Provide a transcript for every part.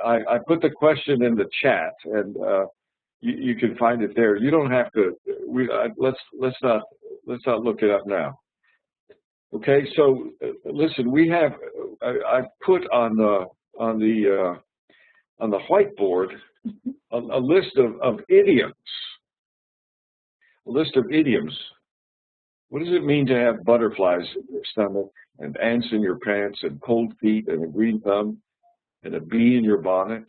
I put the question in the chat, and you can find it there. You don't have to. Let's not look it up now. Okay, so listen, we have. I put on the whiteboard a list of idioms. A list of idioms. What does it mean to have butterflies in your stomach, and ants in your pants, and cold feet, and a green thumb, and a bee in your bonnet?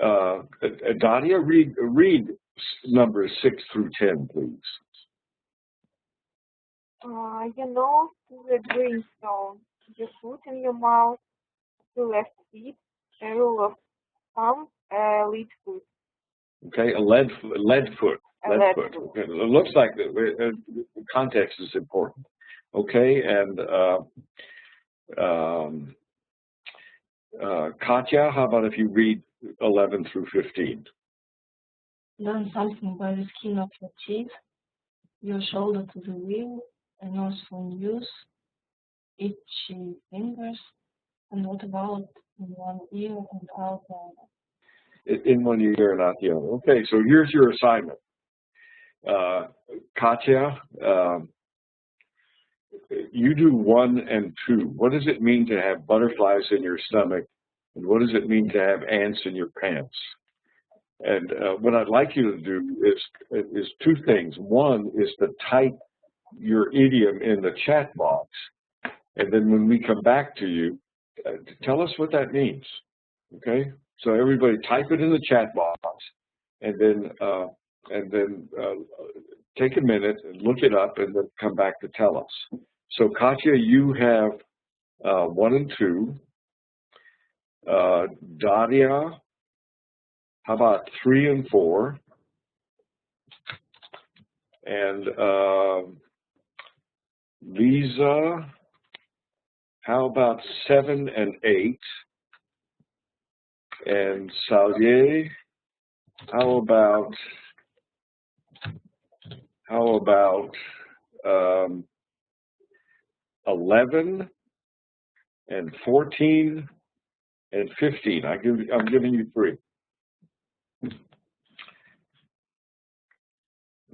Dadia, read numbers 6 through 10, please. Your nose to the greenstone, your foot in your mouth, two left feet, a rule of thumb, a lead foot. Okay, a lead foot. Lead foot. Okay. It looks like the context is important. Okay, and Katya, how about if you read 11 through 15? Learn something by the skin of your teeth, your shoulder to the wheel, a nose for use, itchy fingers, and what about in one ear and out the other? In one ear and out the other. Okay, so here's your assignment. Katya, you do 1 and 2. What does it mean to have butterflies in your stomach? And what does it mean to have ants in your pants? And what I'd like you to do is 2 things. One is to type your idiom in the chat box. And then when we come back to you, tell us what that means. Okay? So everybody type it in the chat box, and then take a minute and look it up, and then come back to tell us. So Katya, you have 1 and 2. Dadia, how about 3 and 4? And Lisa, how about 7 and 8? And Salier, how about 11 and 14 and 15? I'm giving you 3.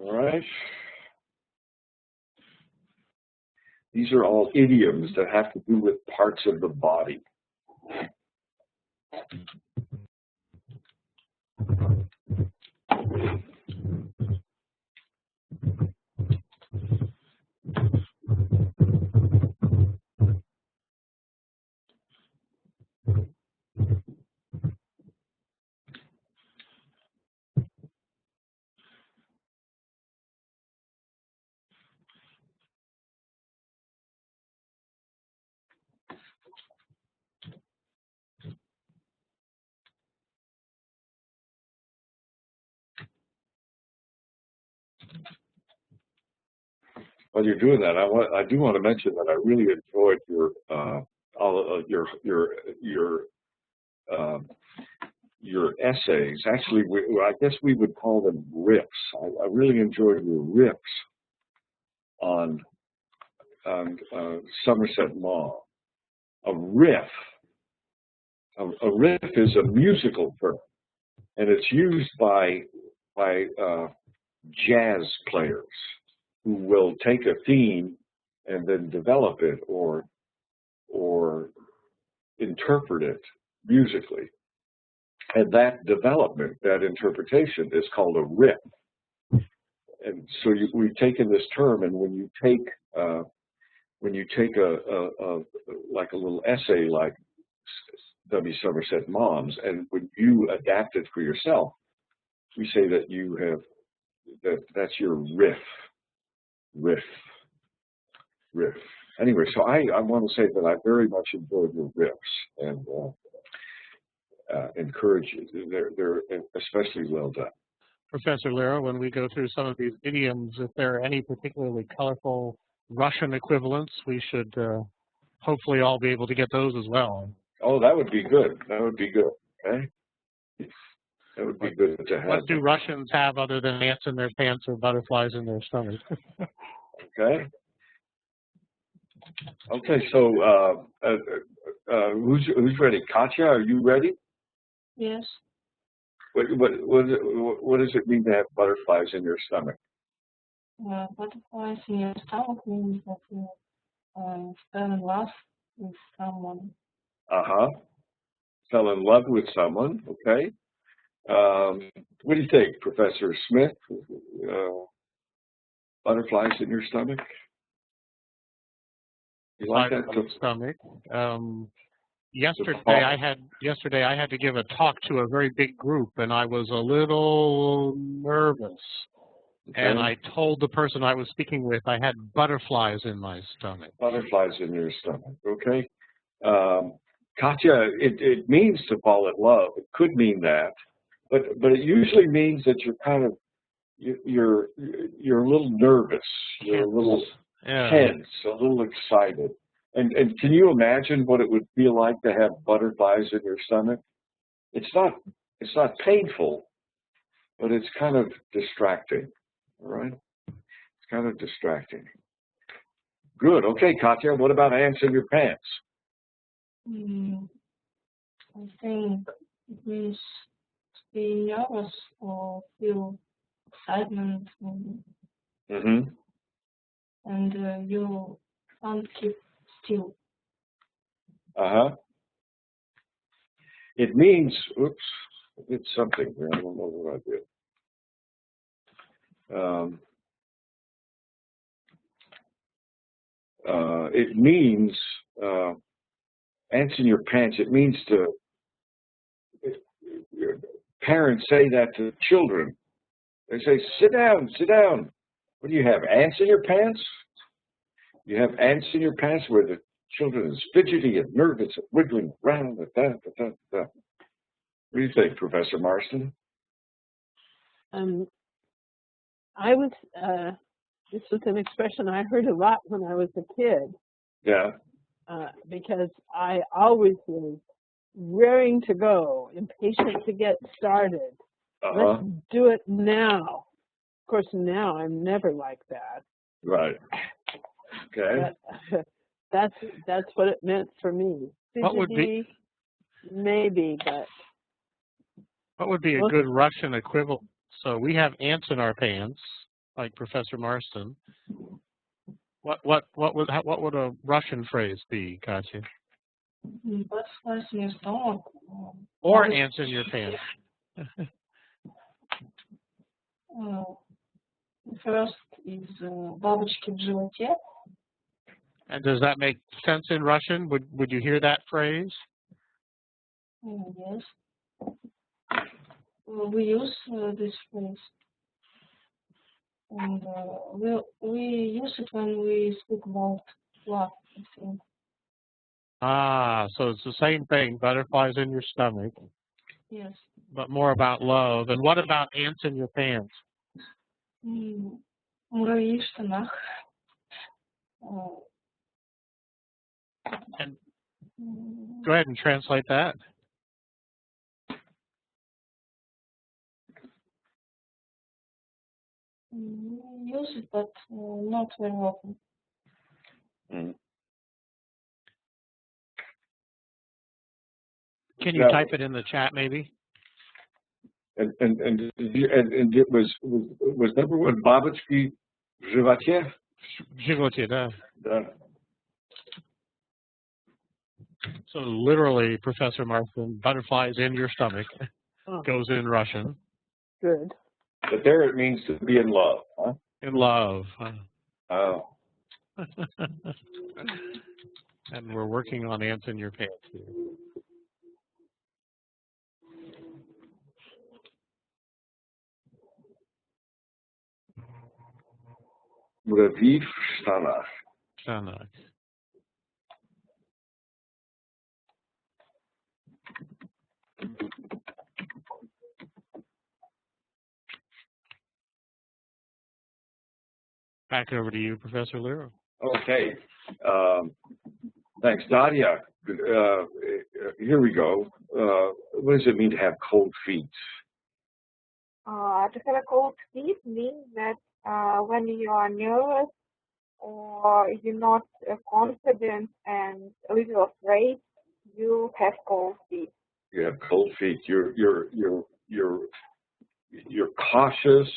All right. These are all idioms that have to do with parts of the body. While you're doing that, I do want to mention that I really enjoyed your essays. Actually, I guess we would call them riffs. I really enjoyed your riffs on Somerset Maugham. A riff is a musical term, and it's used by jazz players who will take a theme and then develop it or interpret it musically. And that development, that interpretation, is called a riff. And so we've taken this term, and when you take like a little essay like W. Somerset Maugham's, and when you adapt it for yourself, we say that you have that's your riff. Anyway, so I want to say that I very much enjoyed your riffs, and encourage you. They're especially well done. Professor Lera, when we go through some of these idioms, if there are any particularly colorful Russian equivalents, we should hopefully all be able to get those as well. Oh, that would be good. That would be good. Okay. That would be good to have. What do Russians have other than ants in their pants or butterflies in their stomachs? Okay. Okay, so Who's ready? Katya, are you ready? Yes. What does it mean to have butterflies in your stomach? Butterflies in your stomach means that you fell in love with someone. Fell in love with someone. Okay. What do you think, Professor Smith? Butterflies in your stomach? You like that? Stomach. Yesterday I had to give a talk to a very big group, and I was a little nervous. Okay. And I told the person I was speaking with I had butterflies in my stomach. Butterflies in your stomach. Okay. Katya, it means to fall in love. It could mean that, but it usually means that you're kind of you're a little nervous. You're a little tense, a little excited. And can you imagine what it would feel like to have butterflies in your stomach? It's not painful, but it's kind of distracting. All right? It's kind of distracting. Good. Okay, Katya, what about ants in your pants? I think it means to be nervous or feel excitement. And you can't keep still. It means, oops, I did something here. I don't know what I did. It means, ants in your pants, it means parents say that to children. They say, sit down, sit down. What do you have, ants in your pants? You have ants in your pants where the children is fidgety and nervous and wiggling around. What do you think, Professor Marston? This was an expression I heard a lot when I was a kid. Yeah. Because I always was raring to go, impatient to get started. Let's do it now. Of course, now I'm never like that. Right. Okay. But, that's what it meant for me. What would be? Maybe, but. What would be a good Russian equivalent? So we have ants in our pants, like Professor Marston. What would a Russian phrase be, Katya? Butterflies in your stomach. Or ants in your pants. First is бабочки в животе. And does that make sense in Russian? Would you hear that phrase? Yes. We use this phrase. And we use it when we speak about love, I think. So it's the same thing, butterflies in your stomach. Yes. But more about love. And what about ants in your pants? Муравьи в штанах. And go ahead and translate that. Use it, but not very often. Can you type it in the chat, maybe? And it was number one, бабочки в животе? В животе, да. So literally, Professor Marston, butterflies in your stomach goes in Russian. Good. But there it means to be in love, huh? In love. Oh. And we're working on ants in your pants here. Muravi w Stanach. Stanach. Back over to you, Professor Lero. Okay. Thanks, Daria. Here we go. What does it mean to have cold feet? To have a cold feet means that when you are nervous or you're not confident and a little afraid, you have cold feet. You have cold feet. You're cautious.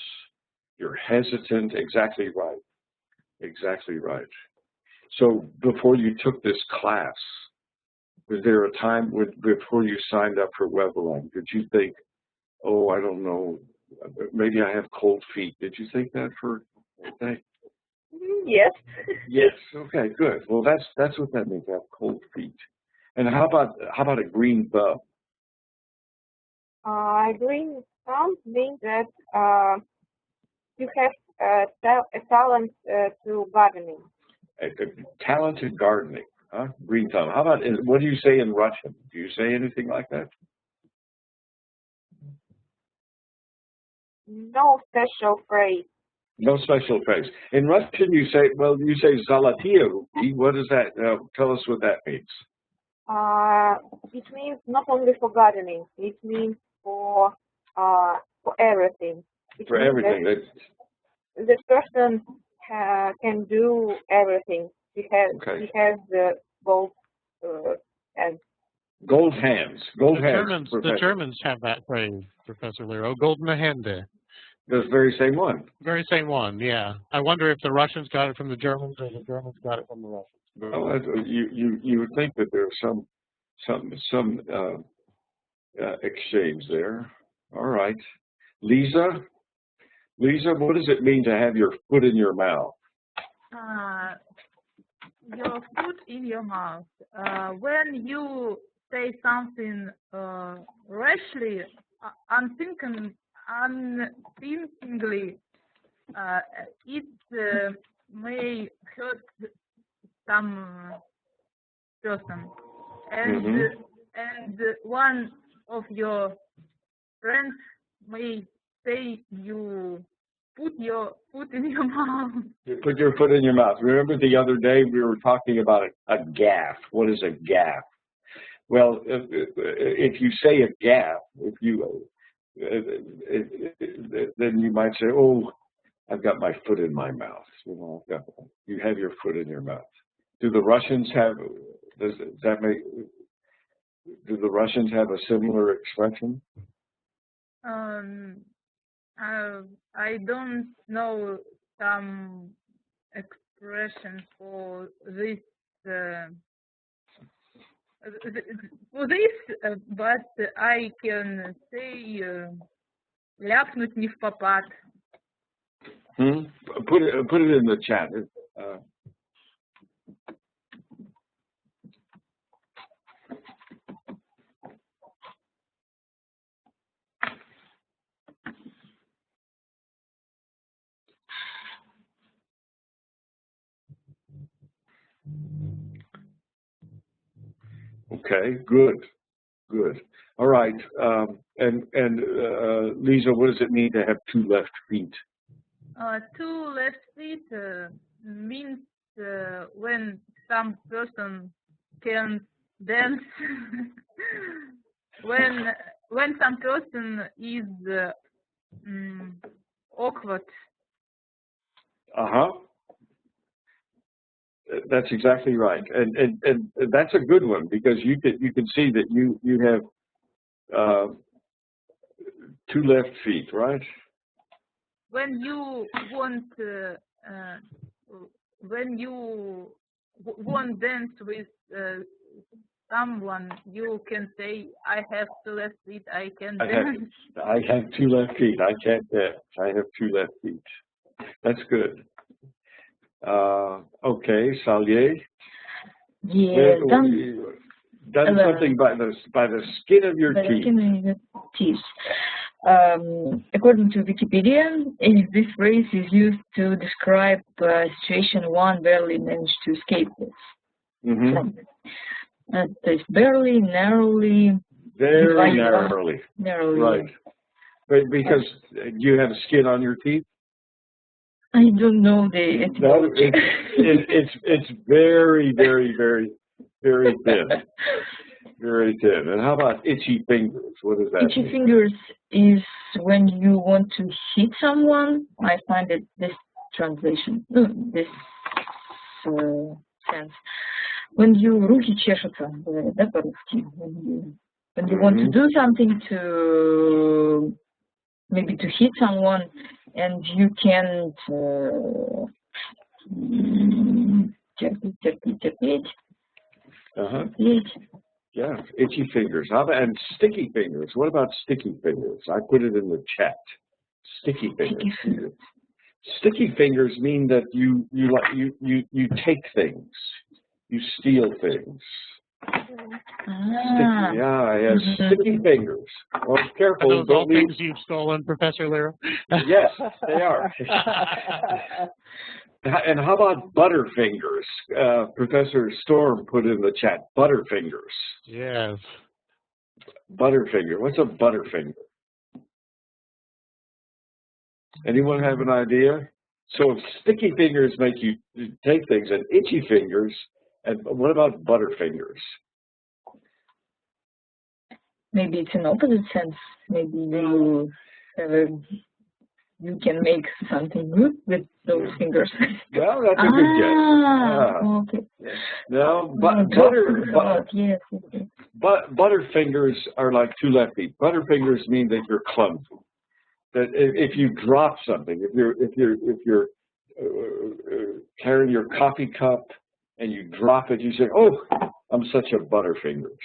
You're hesitant. Exactly right. Exactly right. So before you took this class, was there a time before you signed up for WebLine, did you think, oh, I don't know, maybe I have cold feet? Did you think that for a day? Yes. Yes. Okay, good. Well, that's what that means, have cold feet. And how about a green thumb? Green thumb means that you have a talent to gardening. A talented gardening, huh? Green thumb. How about, what do you say in Russian? Do you say anything like that? No special phrase. No special phrase. In Russian, you say zolotiye ruki. What does that, tell us what that means. It means not only for gardening. It means for everything. For everything. The person can do everything. He has the gold hands. Gold hands. Gold hands. The Germans have that phrase, Professor Lero. Goldene Hände. The very same one. Very same one, yeah. I wonder if the Russians got it from the Germans or the Germans got it from the Russians. Well, you would think that there's some exchange there. All right, Lisa, what does it mean to have your foot in your mouth? Your foot in your mouth. When you say something rashly, unthinkingly, it may hurt some person, and one of your friends may say you put your foot in your mouth. You put your foot in your mouth. Remember the other day we were talking about a gaffe. What is a gaffe? Well, if you say a gaffe, then you might say, "Oh, I've got my foot in my mouth." You have your foot in your mouth. Do the Russians have? Do the Russians have a similar expression? I don't know some expression for this. But I can say ляпнуть не в попад. Put it in the chat. Okay, good. All right, and Lisa, what does it mean to have two left feet? Two left feet means when some person can dance, when some person is awkward. That's exactly right, and that's a good one because you can see that you have two left feet, right? When you want dance with someone, you can say, "I have two left feet. I can dance." I have two left feet. I can't dance. I have two left feet. That's good. Okay, Salye. Yeah, done something by the skin of your teeth. Skin of your teeth. According to Wikipedia, this phrase is used to describe a situation one barely managed to escape with. It's barely, narrowly. Very narrowly. Narrowly. Right. But because you have skin on your teeth? I don't know the etymology. No, it's very, very, very, very thin. Very thin. And how about itchy fingers? What is that? Itchy fingers is when you want to hit someone. I find it this translation, this sense. when you руки чешутся, да, по-русски. When you want to do something to maybe to hit someone and you can't терпеть. Yeah, itchy fingers. And sticky fingers. What about sticky fingers? I put it in the chat. Sticky fingers. Sticky fingers mean that you take things, you steal things. Sticky, yeah, sticky fingers. Well, careful. Are those all things you've stolen, Professor Lira? Yes, they are. And how about butterfingers? Professor Storm put in the chat, butterfingers. Yes. Butterfinger. What's a butterfinger? Anyone have an idea? So sticky fingers make you take things, and itchy fingers. And what about butterfingers? Maybe it's an opposite sense. Maybe you can make something good with those fingers. Well, that's a good guess. Okay. No, butterfingers are like two left feet. Butterfingers mean that you're clumsy. That if you drop something, if you're carrying your coffee cup and you drop it, you say, "Oh, I'm such a butterfingers.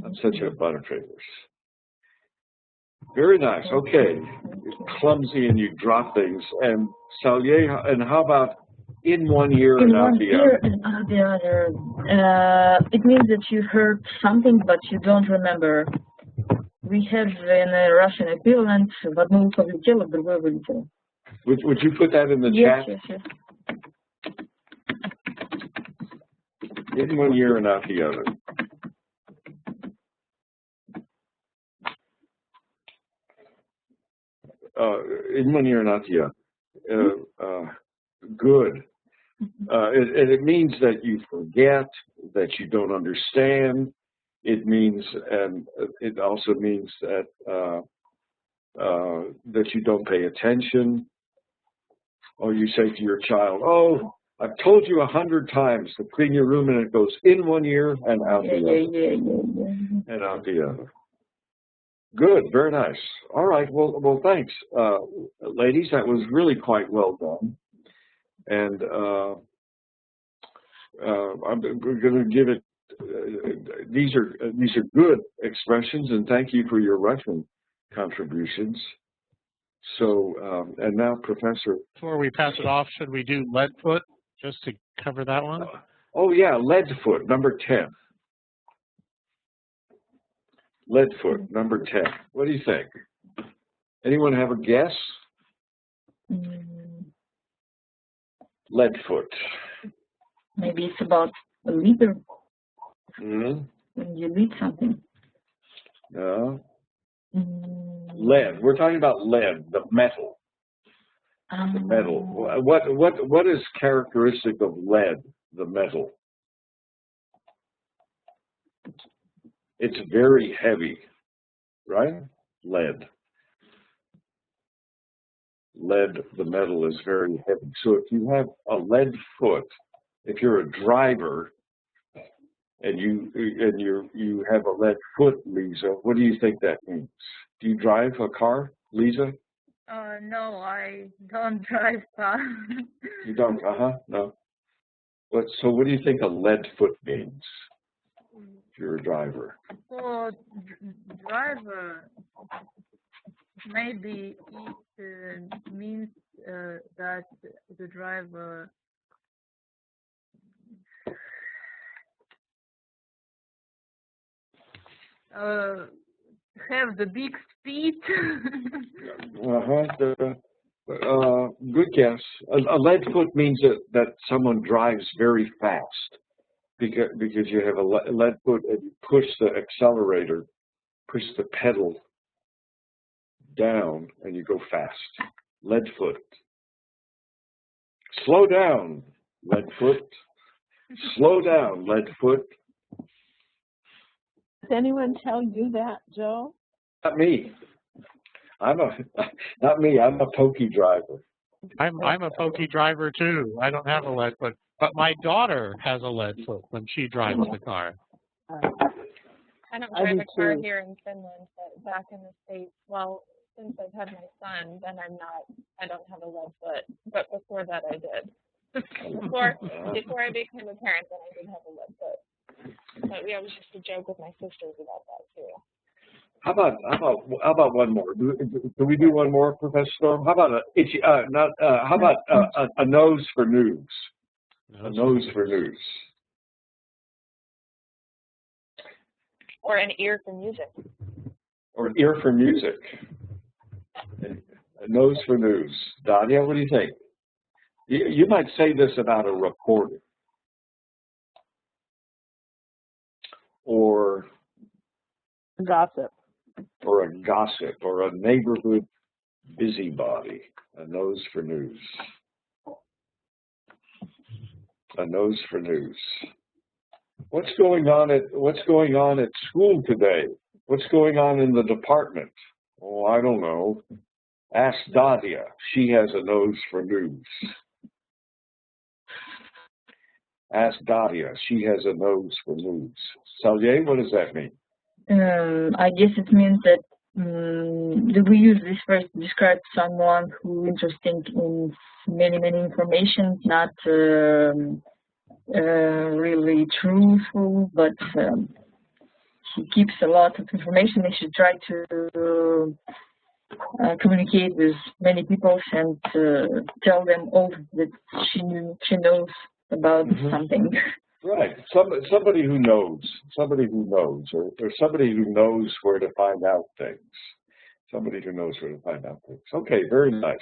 I'm such a butterfingers." Very nice. Okay, you're clumsy and you drop things. And Salier, and how about in one ear and out the other? And out the other. It means that you heard something, but you don't remember. We have in a Russian equivalent, в одно ухо влетело, в другое вылетело. Would you put that in the chat? Yes. In one ear and out the other. In one ear and out the other. Good. It means that you forget, that you don't understand. It means, and it also means that that you don't pay attention. Or you say to your child, "Oh, I've told you 100 times to clean your room," and it goes in one ear and out the other. And out the other. Good, very nice. All right, well, thanks, ladies. That was really quite well done. And I'm going to give it. These are good expressions, and thank you for your Russian contributions. So, and now, Professor. Before we pass it off, should we do lead foot just to cover that one? Oh yeah, lead foot, number 10. Lead foot, number 10. What do you think? Anyone have a guess? Lead foot. Maybe it's about a leader. When you lead something. No. Lead. We're talking about lead, the metal. The metal. What is characteristic of lead, the metal? It's very heavy, right? Lead. Lead, the metal, is very heavy. So if you have a lead foot, if you're a driver and you have a lead foot, Lisa, what do you think that means? Do you drive a car, Lisa? No, I don't drive car. You don't? No. So what do you think a lead foot means? If you're a driver. For driver, maybe it means that the driver have the big speed. Good guess. A lead foot means that someone drives very fast because you have a lead foot and you push the accelerator, push the pedal down, and you go fast. Lead foot. Slow down, lead foot. Slow down, lead foot. Does anyone tell you that, Joe? Not me. Not me. I'm a pokey driver. I'm a pokey driver too. I don't have a lead foot, but my daughter has a lead foot when she drives the car. I don't drive do a car too. here in Finland, but back in the States, well, since I've had my son, then I don't have a lead foot. But before that, I did. before I became a parent, then I did have a lead foot. But we always used to joke with my sisters about that too. How about one more? Can we do one more, Professor Storm? How about a nose for news? A nose for news. Or an ear for music. Or an ear for music. A nose for news. Daria, what do you think? You might say this about a reporter. Or Gossip. Or a gossip, or a neighborhood busybody. A nose for news. A nose for news. What's going on at school today? What's going on in the department? Oh, I don't know. Ask Dadia. She has a nose for news. Ask Dadia. She has a nose for news. Salye, what does that mean? I guess it means that we use this phrase to describe someone who is interested in many information, not really truthful, but he keeps a lot of information. He should try to communicate with many people and tell them all that she knows about something. Right. Somebody who knows, or somebody who knows where to find out things. Somebody who knows where to find out things. Okay, very nice.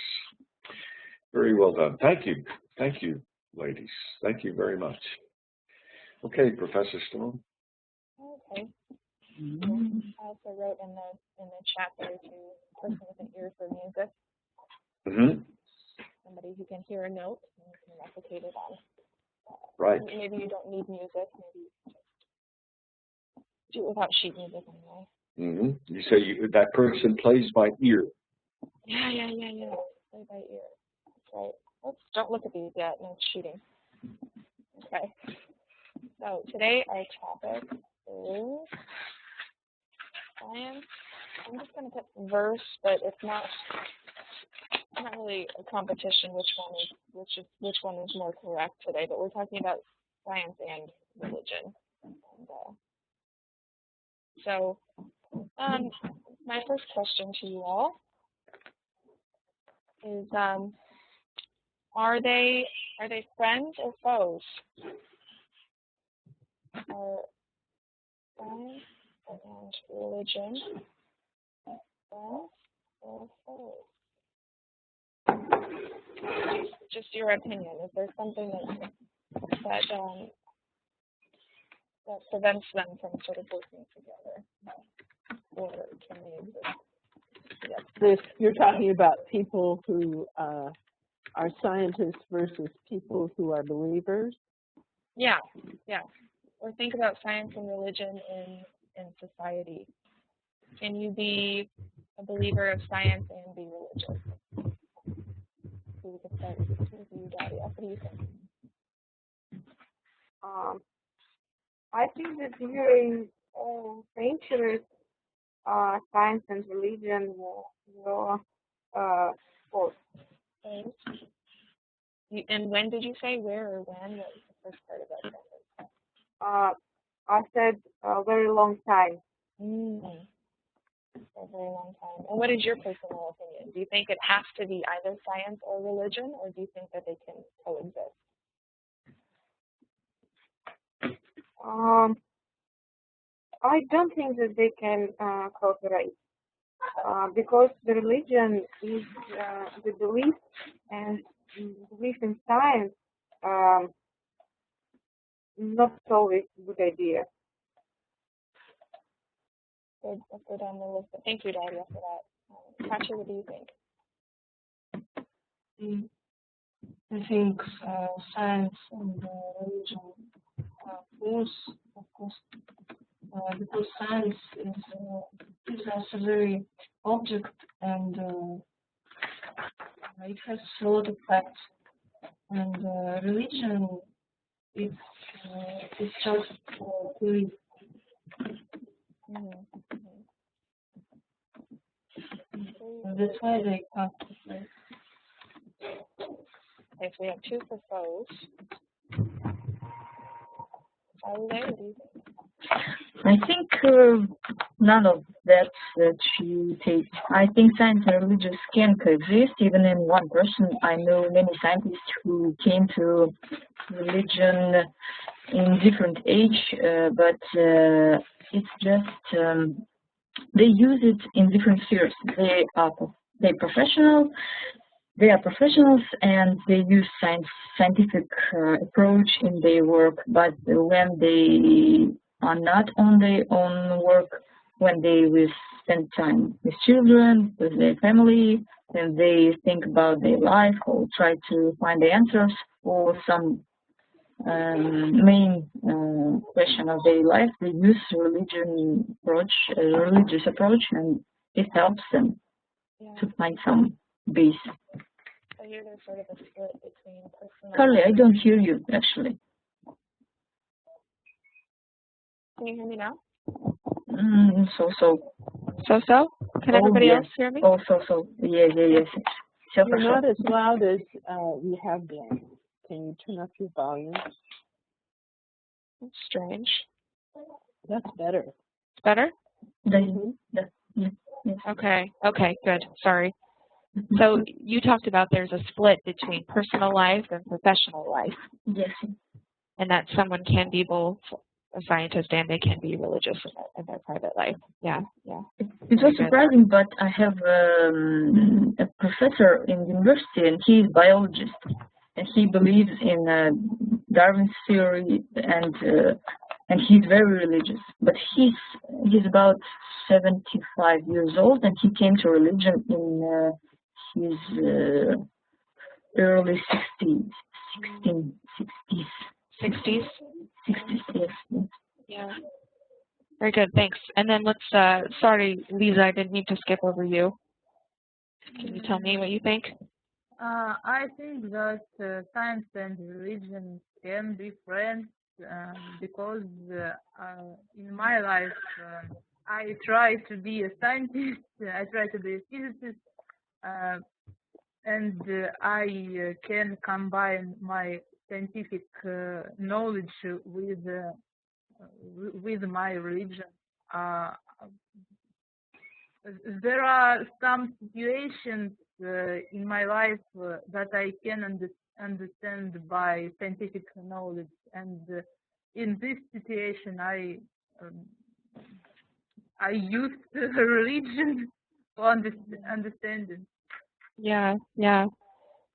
Very well done. Thank you. Thank you, ladies. Thank you very much. Okay, Professor Storm. Okay. I also wrote in the chat there to a person with an ear for music. Somebody who can hear a note and can replicate it on. Right. Maybe you don't need music. Maybe do it without sheet music anyway. You say that person plays by ear. Yeah. Play by ear. That's right. Oops, don't look at these yet. No cheating. Okay. So today our topic is science. I'm just going to put verse, but it's not really a competition which one is more correct today, but we're talking about science and religion. So my first question to you all is are they friends or foes? Are science and religion friends or foes? Just your opinion. Is there something that prevents them from sort of working together, or can they exist? Yes. You're talking about people who are scientists versus people who are believers. Yeah. Or think about science and religion in society. Can you be a believer of science and be religious? So we could start with you, Daria. What do you think? I think that during centuries, science and religion were both. And when did you say? Where or when? What was the first part of that sentence? I said a very long time. A very long time. And what is your personal opinion? Do you think it has to be either science or religion, or do you think that they can coexist? I don't think that they can cooperate because the religion is the belief, and belief in science not always a good idea. Good. Let's go down the list. Thank you, Daria, for that. Katya, what do you think? I think science and religion are both, of course, because science gives us a very object and it has a lot of facts, and religion is just belief. That's why they can't. Okay, so we have 2 proposed. How do you think? I think none of that you take. I think science and religious can coexist even in one person. I know many scientists who came to religion in different age, but it's just they use it in different spheres. They are professionals and they use scientific approach in their work. But when they are not on their own work, when they will spend time with children, with their family, and they think about their life or try to find the answers for some main question of their life, they use religious approach, and it helps them to find some base. I hear there's sort of a split between personal. Carly, I don't hear you actually. Can you hear me now? So. Can everybody else hear me? Yes. You're not as loud as you have been. Can you turn up your volume? That's strange. That's better. It's better? Yes. Okay, good. Sorry. So you talked about there's a split between personal life and professional life. Yes. And that someone can be both a scientist and they can be religious in their private life. Yeah. It was surprising, but I have a professor in university, and he is biologist, and he believes in Darwin's theory, and he's very religious. But he's about 75 years old, and he came to religion in his early 60s. 60s? 60s, yes. Yeah. Very good, thanks. And then let's, sorry, Lisa, I didn't mean to skip over you. Can you tell me what you think? I think that science and religion can be friends because in my life I try to be a scientist, I try to be a physicist, and I can combine my scientific knowledge with my religion. There are some situations in my life that I can understand by scientific knowledge, and in this situation I use religion for understanding. Yeah.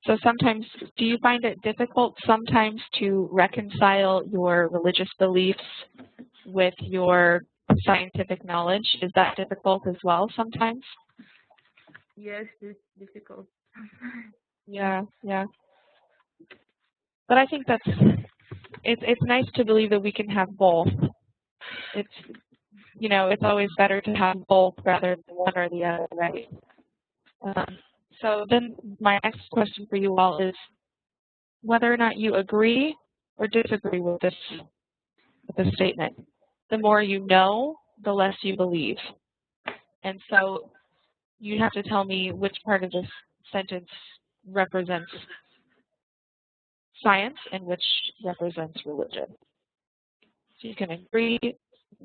So sometimes, do you find it difficult sometimes to reconcile your religious beliefs with your scientific knowledge? Is that difficult as well sometimes? Yes, it's difficult. Yeah. But I think it's nice to believe that we can have both. It's always better to have both rather than one or the other, right? So then my next question for you all is whether or not you agree or disagree with this statement. The more you know, the less you believe. And so you have to tell me which part of this sentence represents science and which represents religion. So you can agree,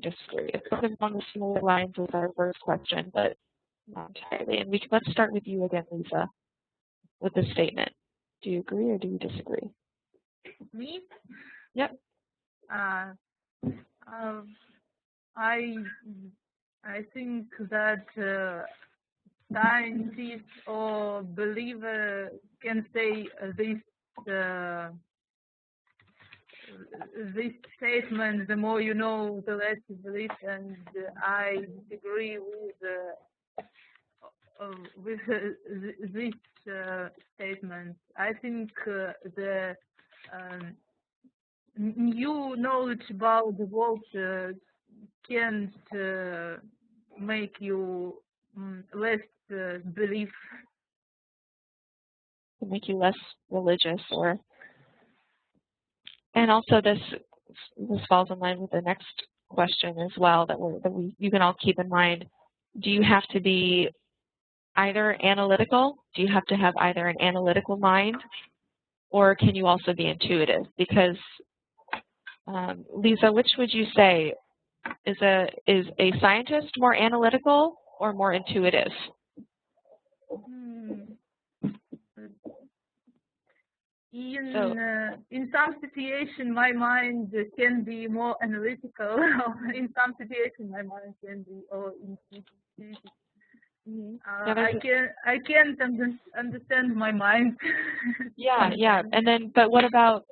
disagree. It's sort of along the similar lines as our first question, but not entirely. And let's start with you again, Lisa, with this statement. Do you agree or do you disagree? Me? Yep. I think that scientist or believer can say this statement: the more you know, the less you believe, and I disagree with this statement. I think the new knowledge about the world can't make you less believe. to make you less religious, or and also this falls in line with the next question as well that you can all keep in mind. Do you have to be either analytical? Do you have to have either an analytical mind, or can you also be intuitive? Because Lisa, which would you say is a scientist more analytical or more intuitive? In some situation, my mind can be more analytical. In some situation, my mind can be intuitive. I can't understand my mind. Yeah. And then, but what about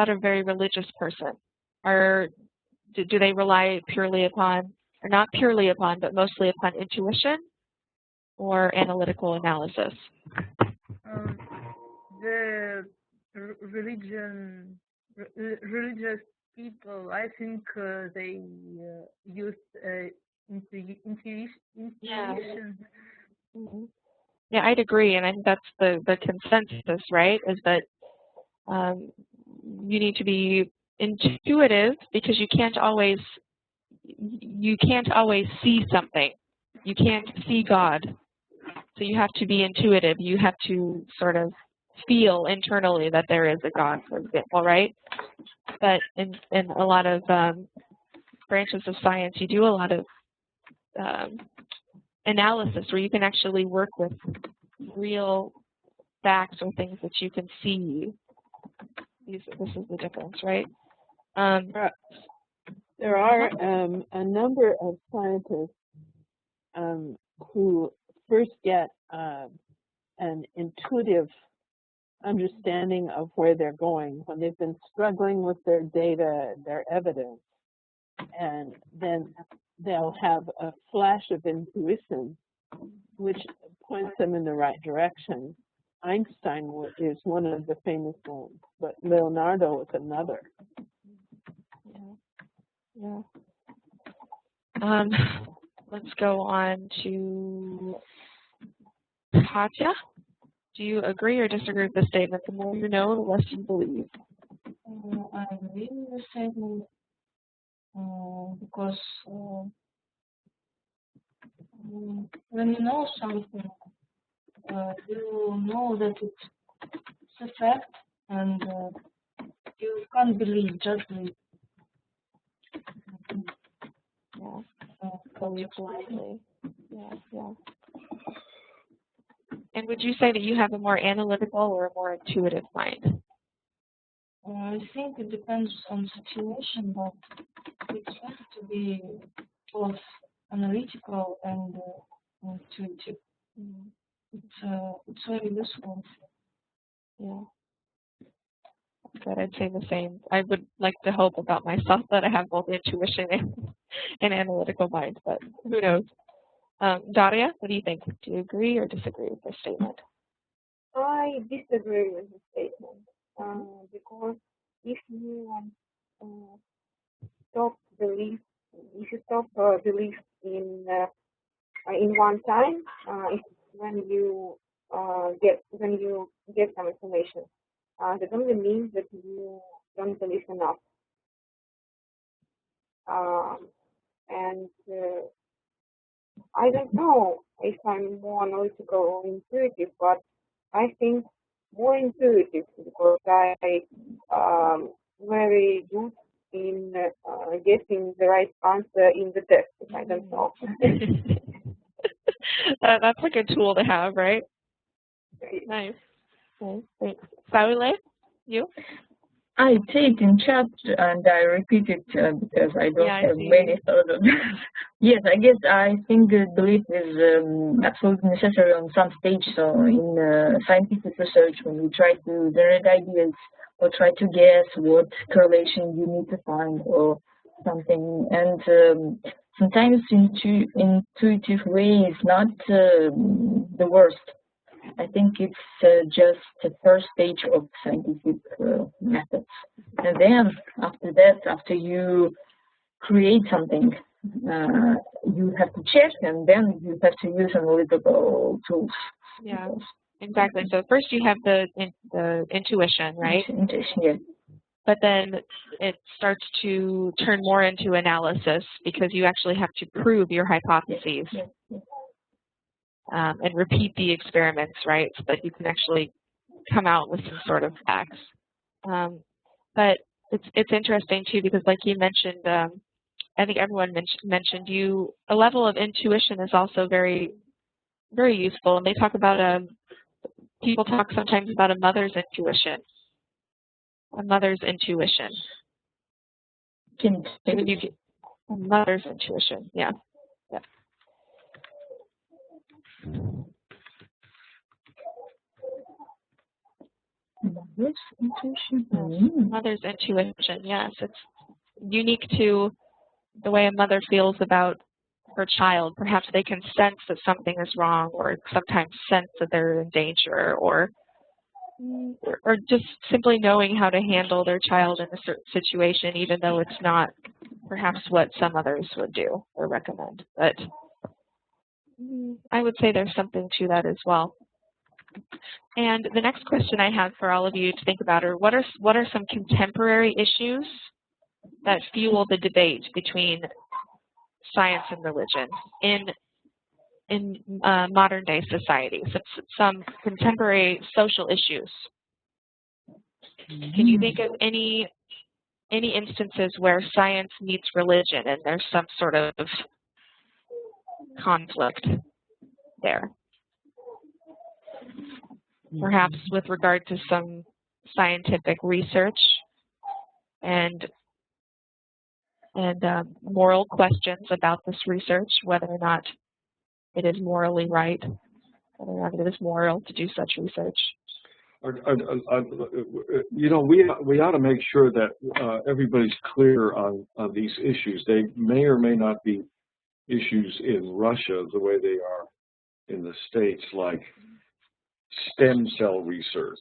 a very religious person? Do they rely purely upon, or not purely upon, but mostly upon intuition or analytical analysis? The religious people, I think they use intuition. Yeah. Yeah, I'd agree, and I think that's the consensus, right? Is that you need to be intuitive because you can't always see something. You can't see God, so you have to be intuitive. You have to sort of feel internally that there is a God, for example, right? But in a lot of branches of science, you do a lot of analysis where you can actually work with real facts or things that you can see. This is the difference, right? There are a number of scientists who first get an intuitive understanding of where they're going when they've been struggling with their data, their evidence, and then they'll have a flash of intuition which points them in the right direction. Einstein is one of the famous ones, but Leonardo is another. Yeah. Let's go on to Katya. Do you agree or disagree with the statement? The more you know, the less you believe. I agree with the statement because when you know something, you know that it's a fact, and you can't believe, just believe. Yeah. Believe blindly. Yeah. And would you say that you have a more analytical or a more intuitive mind? I think it depends on situation, but it's better to be both analytical and intuitive. It's very useful. Yeah. Good. I'd say the same. I would like to hope about myself that I have both intuition and analytical mind, but who knows? Daria, what do you think? Do you agree or disagree with this statement? I disagree with the statement because if you stop belief in one time, it's when you get some information. That only means that you don't believe enough. And I don't know if I'm more analytical or intuitive, but I think more intuitive because I very good in getting the right answer in the test if I don't know. That's a good tool to have, right? Nice. Okay, thanks. Saule, you? I take in chat and I repeat it because I don't have many thoughts of this. Yes, I think belief is absolutely necessary on some stage. So in scientific research, when we try to generate ideas or try to guess what correlation you need to find or something, and sometimes intuitive way is not the worst. I think it's just the first stage of scientific methods. And then after that, after you create something, you have to check, and then you have to use analytical tools. Yeah. Exactly. So first you have the intuition, right? Intuition, yeah. But then it starts to turn more into analysis because you actually have to prove your hypotheses and repeat the experiments, right? So that you can actually come out with some sort of facts. But it's interesting too because, like you mentioned, I think everyone mentioned a level of intuition is also very, very useful. And they talk about people talk sometimes about a mother's intuition. A mother's intuition. Can you get a mother's intuition? Yeah. Yeah. Mother's intuition. Yes. Mother's intuition. Yes, it's unique to the way a mother feels about her child. Perhaps they can sense that something is wrong, or sometimes sense that they're in danger, or just simply knowing how to handle their child in a certain situation, even though it's not perhaps what some others would do or recommend. But I would say there's something to that as well. And the next question I have for all of you to think about are what are some contemporary issues that fuel the debate between science and religion in modern day society? So some contemporary social issues. Can you think of any instances where science meets religion and there's some sort of conflict there? Perhaps with regard to some scientific research and moral questions about this research, whether or not it is morally right, whether or not it is moral to do such research. You know, we ought to make sure that everybody's clear on these issues. They may or may not be issues in Russia the way they are in the States, like stem cell research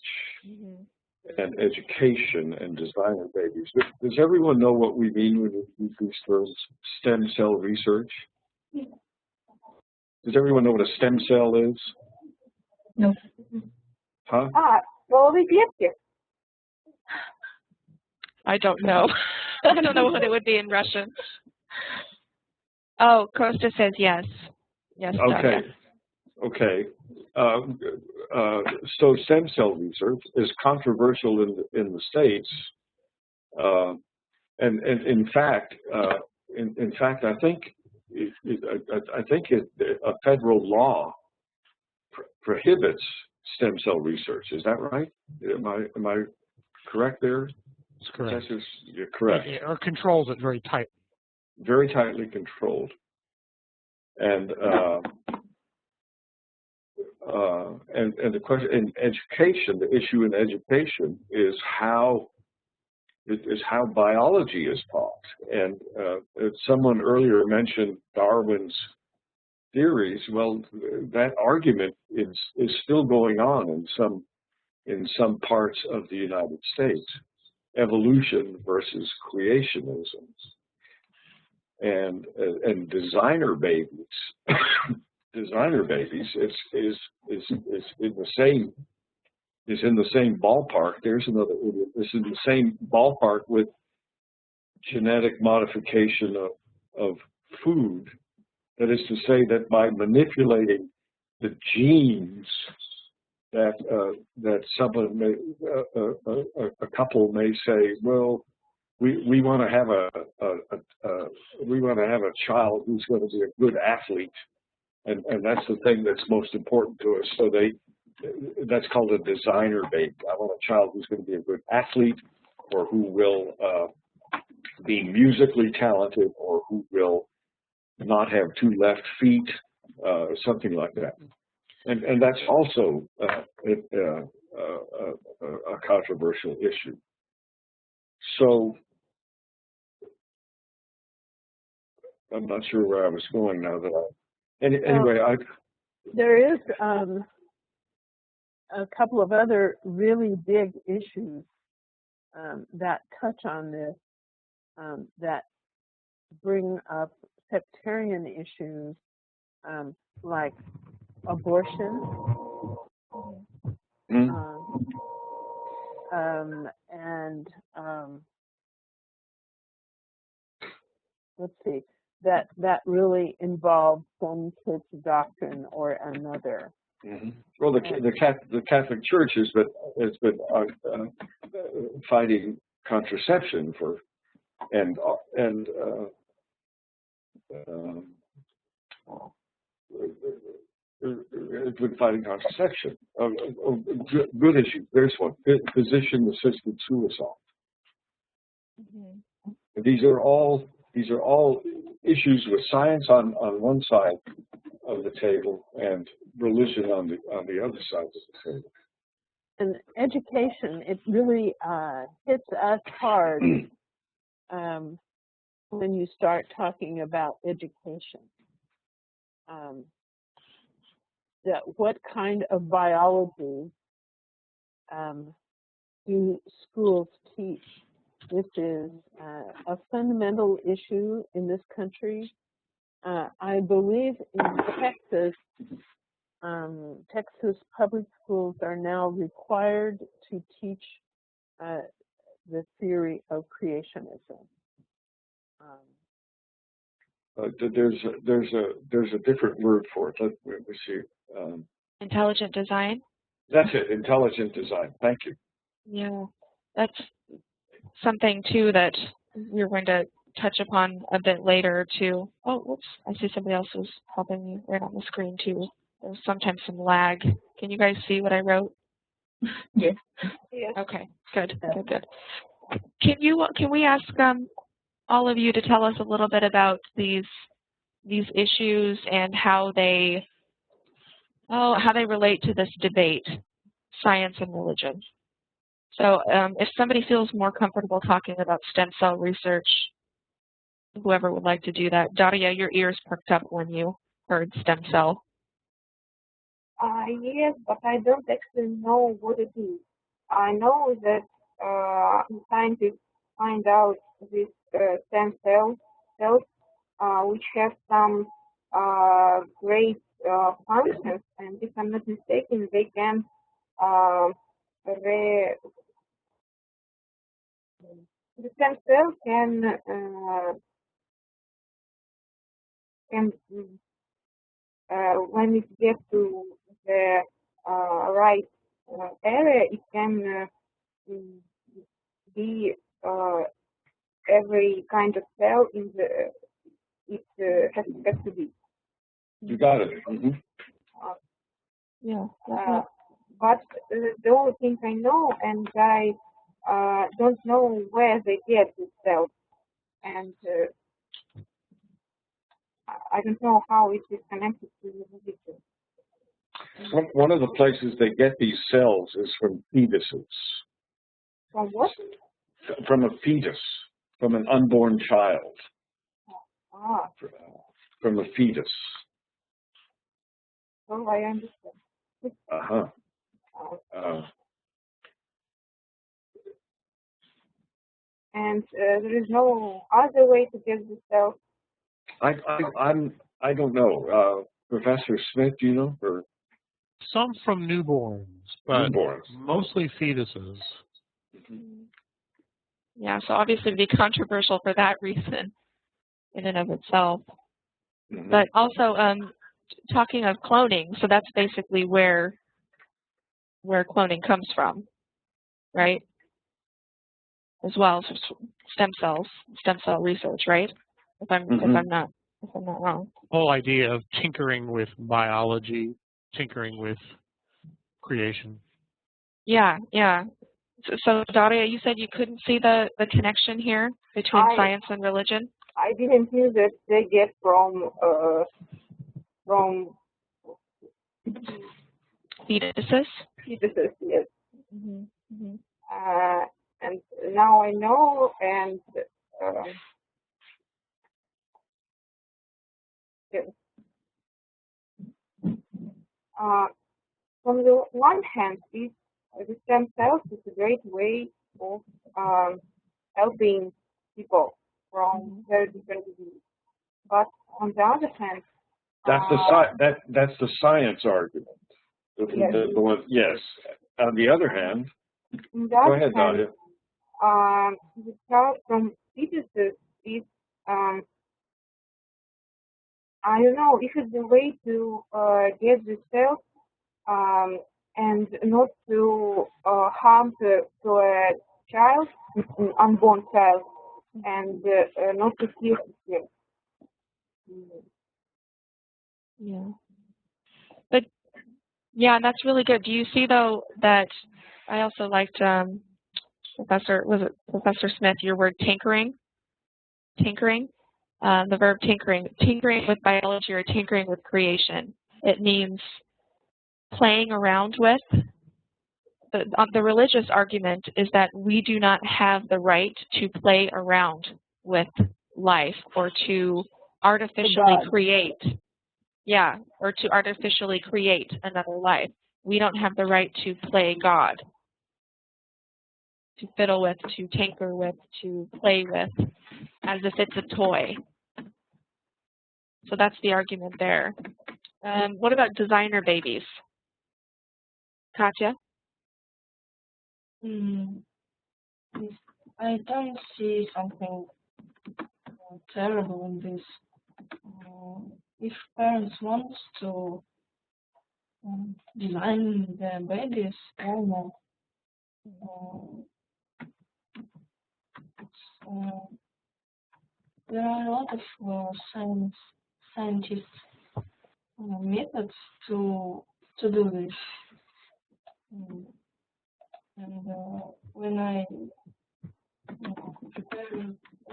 and education and designer babies. Does everyone know what we mean when we use these terms, stem cell research? Does everyone know what a stem cell is? No. Huh? I don't know. I don't know what it would be in Russian. Oh, Costa says yes. Yes. Okay. Okay. So stem cell research is controversial in the States, and in fact, I think a federal law prohibits stem cell research. Is that right? Am I correct there? That's correct. You're correct. Or controls it very tight. Very tightly controlled. And the question in education, the issue in education is how biology is taught. And someone earlier mentioned Darwin's theories. Well, that argument is still going on in some parts of the United States. Evolution versus creationism, and designer babies. Designer babies is in the same ballpark. There's another idiot. This is the same ballpark with genetic modification of food. That is to say that by manipulating the genes that someone may, a couple may say, well, we want to have a child who's going to be a good athlete, and that's the thing that's most important to us. So that's called a designer baby. I want a child who's going to be a good athlete, or who will be musically talented, or who will not have two left feet, something like that. And that's also a controversial issue. So I'm not sure where I was going now that anyway, there is a couple of other really big issues that touch on this, that bring up sectarian issues, like abortion And let's see, that really involves some church doctrine or another. Well, the Catholic Church has been fighting contraception for it's been fighting contraception. Good issue. There's one. Physician-assisted suicide. These are all issues with science on one side of the table and religion on the other side of the table. And education, it really hits us hard when you start talking about education. What kind of biology do schools teach? This is a fundamental issue in this country. I believe in Texas, Texas public schools are now required to teach the theory of creationism. There's a different word for it. Let me see. Intelligent design? That's it, intelligent design. Thank you. Yeah, that's something, too, that we're going to touch upon a bit later, too. Oh, whoops, I see somebody else is helping me right on the screen, too. There's sometimes some lag. Can you guys see what I wrote? Yes. Okay, good. Can we ask all of you to tell us a little bit about these issues and how they relate to this debate, science and religion? So if somebody feels more comfortable talking about stem cell research, whoever would like to do that. Daria, your ears perked up when you heard stem cell. Yes, but I don't actually know what it is. I know that scientists find out these stem cells which have some great functions, and if I'm not mistaken, they can the stem cell can when it gets to the right area, it can be every kind of cell in the it has to be. You got it. Yeah. But the only thing I know, and I don't know where they get these cells, and I don't know how it is connected to the religion. One of the places they get these cells is from fetuses. From what? From a fetus, from an unborn child. From a fetus. Oh, I understand. And there is no other way to get the cells. I don't know. Professor Smith, do you know? Or some from newborns, but mostly fetuses. Yeah, so obviously it'd be controversial for that reason in and of itself. But also, talking of cloning, so that's basically where cloning comes from, right? As well, so stem cell research, right? If I'm not wrong. The whole idea of tinkering with biology, tinkering with creation. Yeah. So Daria, you said you couldn't see the connection here between science and religion? I didn't know that they get from fetuses? Fetuses, yes. And now I know, and from the one hand, the stem cells is a great way of helping people from very different diseases. But on the other hand, that's the science argument. Yes. Yes. On the other hand, On the go other ahead, hand, Nadia. the child from fetuses is, I don't know, if it's a way to get the cells and not to harm to a child, unborn child, and not to kill him. Yeah. But yeah, that's really good. Do you see though that I also liked Professor Smith, your word tinkering? Tinkering. The verb tinkering. Tinkering with biology or tinkering with creation. It means playing around with. The religious argument is that we do not have the right to play around with life or to artificially create. Yeah, or to artificially create another life. We don't have the right to play God, to fiddle with, to tinker with, to play with, as if it's a toy. So that's the argument there. What about designer babies? Katya? I don't see something terrible in this. If parents want to design their babies, there are a lot of scientists methods to do this. And when I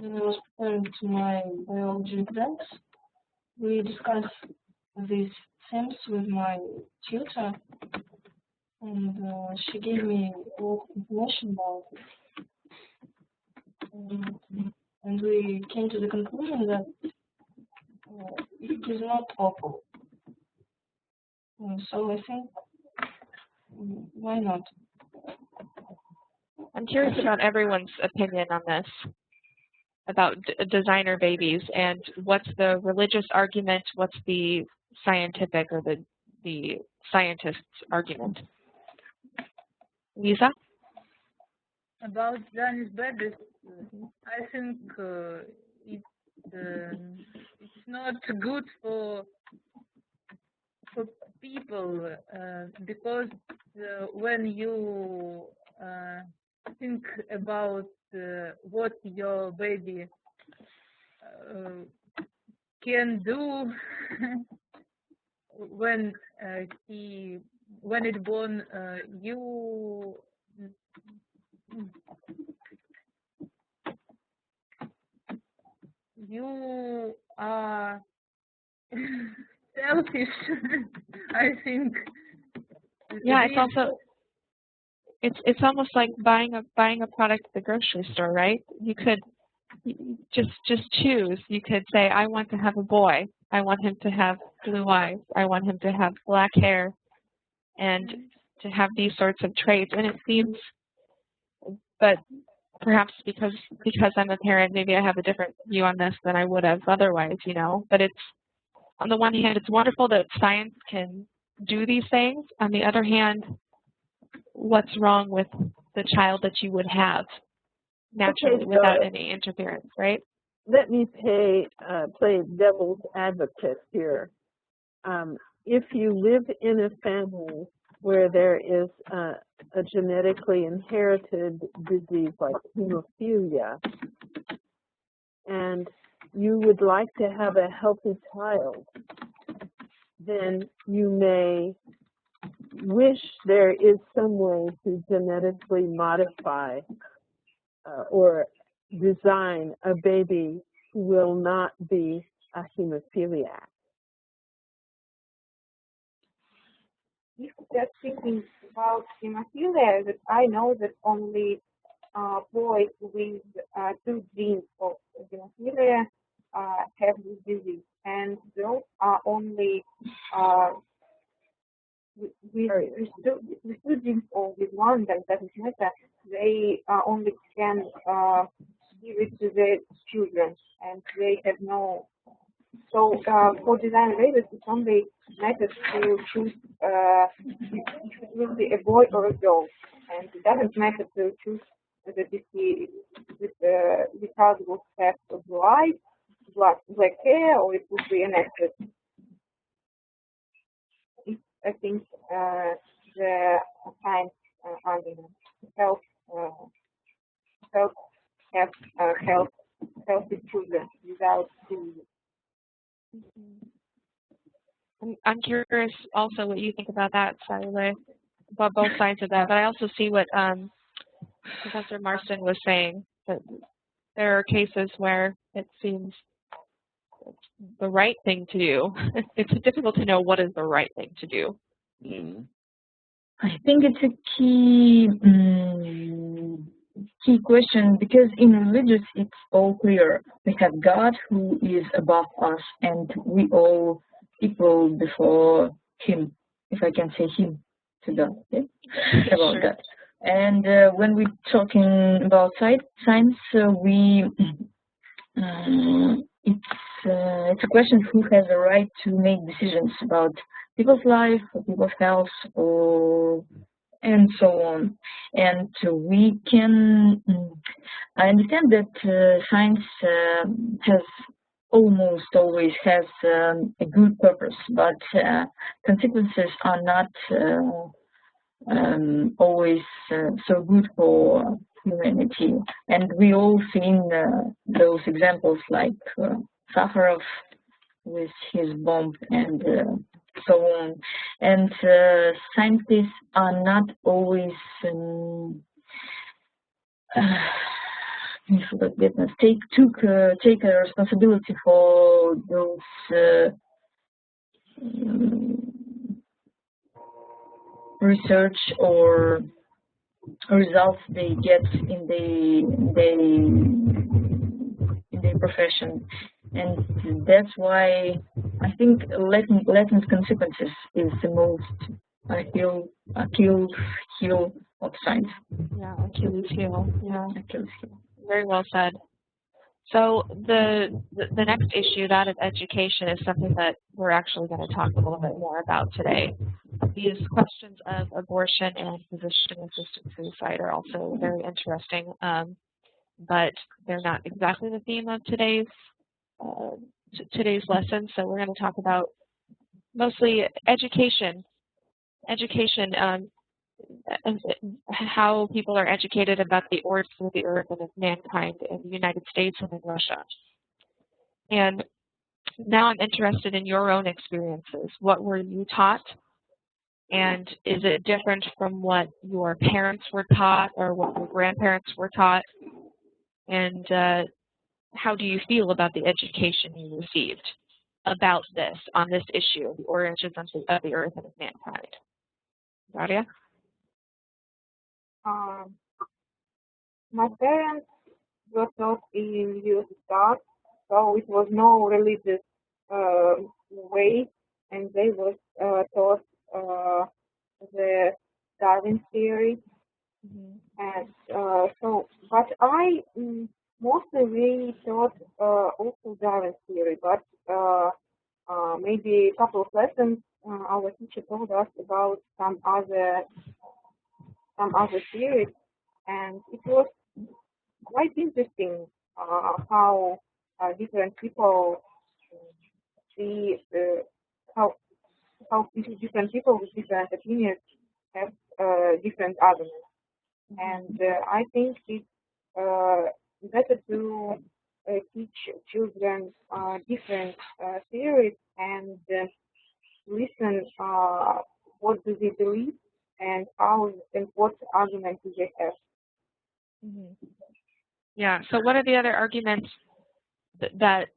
was preparing to my biology exams, we discussed these themes with my tutor, and she gave me a lot of information about it. And we came to the conclusion that it is not awful. So I think, why not? I'm curious about everyone's opinion on this, about designer babies, and what's the religious argument, what's the scientific or the scientist's argument. Lisa? About Danish babies, I think it's not good for people because when you think about what your baby can do when it's born, you are selfish. I think. Yeah, it's also it's almost like buying a product at the grocery store, right? You could just choose. You could say, I want to have a boy. I want him to have blue eyes. I want him to have black hair, and to have these sorts of traits. And it seems, but perhaps because I'm a parent, maybe I have a different view on this than I would have otherwise, you know. But it's, on the one hand, it's wonderful that science can do these things. On the other hand, what's wrong with the child that you would have naturally without any interference, right? Let me play devil's advocate here. If you live in a family where there is a genetically inherited disease like hemophilia, and you would like to have a healthy child, then you may wish there is some way to genetically modify or design a baby who will not be a hemophiliac. If just thinking about hemophilia, that I know that only boys with 2 genes of hemophilia have this disease, and those are only with 2 genes or with 1, that doesn't matter. They only can give it to their children, and they have no So for design labels, it's only matters to choose if it will be a boy or a girl, and it doesn't matter to choose that the child will have blue eyes, black hair, or it would be an actress. It's, I think, the science argument to help have healthy children without disease. I'm curious also what you think about that, Sayule, about both sides of that. But I also see what Professor Marston was saying, that there are cases where it seems it's the right thing to do. It's difficult to know what is the right thing to do. Mm-hmm. I think it's a key question, because in religious it's all clear. We have God who is above us, and we all equal before Him, if I can say Him to God, okay? About Sure. that. And when we're talking about science, it's a question who has the right to make decisions about people's life, people's health, and so on. And we can, I understand that science has almost always has a good purpose, but consequences are not always so good for humanity. And we all seen those examples like Sakharov with his bomb and so on. And scientists are not always take a responsibility for those research or results they get in their profession. And that's why I think latent consequences is the most Achilles heel of science. Yeah, Achilles heel. Yeah, Achilles heel. Very well said. So the next issue, that of education, is something that we're actually going to talk a little bit more about today. These questions of abortion and physician-assisted suicide are also very interesting, but they're not exactly the theme of today's lesson. So we're going to talk about mostly education, how people are educated about the origins of the earth and of mankind in the United States and in Russia. And now I'm interested in your own experiences. What were you taught? And is it different from what your parents were taught or what your grandparents were taught? And how do you feel about the education you received about this, on this issue, the origins of the earth and of mankind? Daria? My parents were taught in USSR, so it was no religious way, and they were taught the Darwin theory. And but I mostly really taught also Darwin theory, but maybe a couple of lessons our teacher told us about some other theories, and it was quite interesting how different people see how different people with different opinions have different arguments. And I think it's better to teach children different theories and listen what do they believe and how and what arguments do they have. Yeah. So what are the other arguments that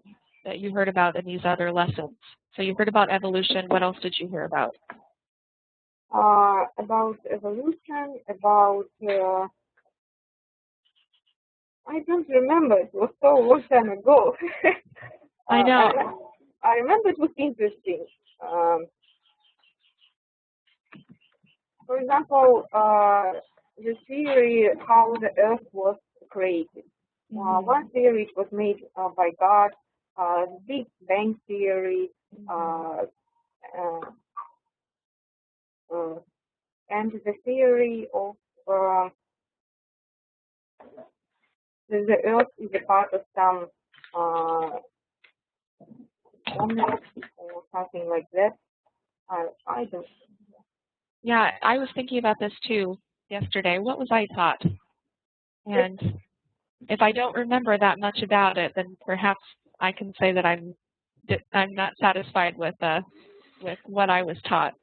you heard about in these other lessons? So you heard about evolution. What else did you hear about? About evolution, about I don't remember. It was so long time ago. I know. I remember it was interesting. For example, the theory how the Earth was created. One theory was made by God. Big Bang Theory, and the theory of the Earth is a part of some Omsk or something like that. I don't. Yeah, I was thinking about this too yesterday. What was I taught? And if I don't remember that much about it, then perhaps I can say that I'm not satisfied with what I was taught.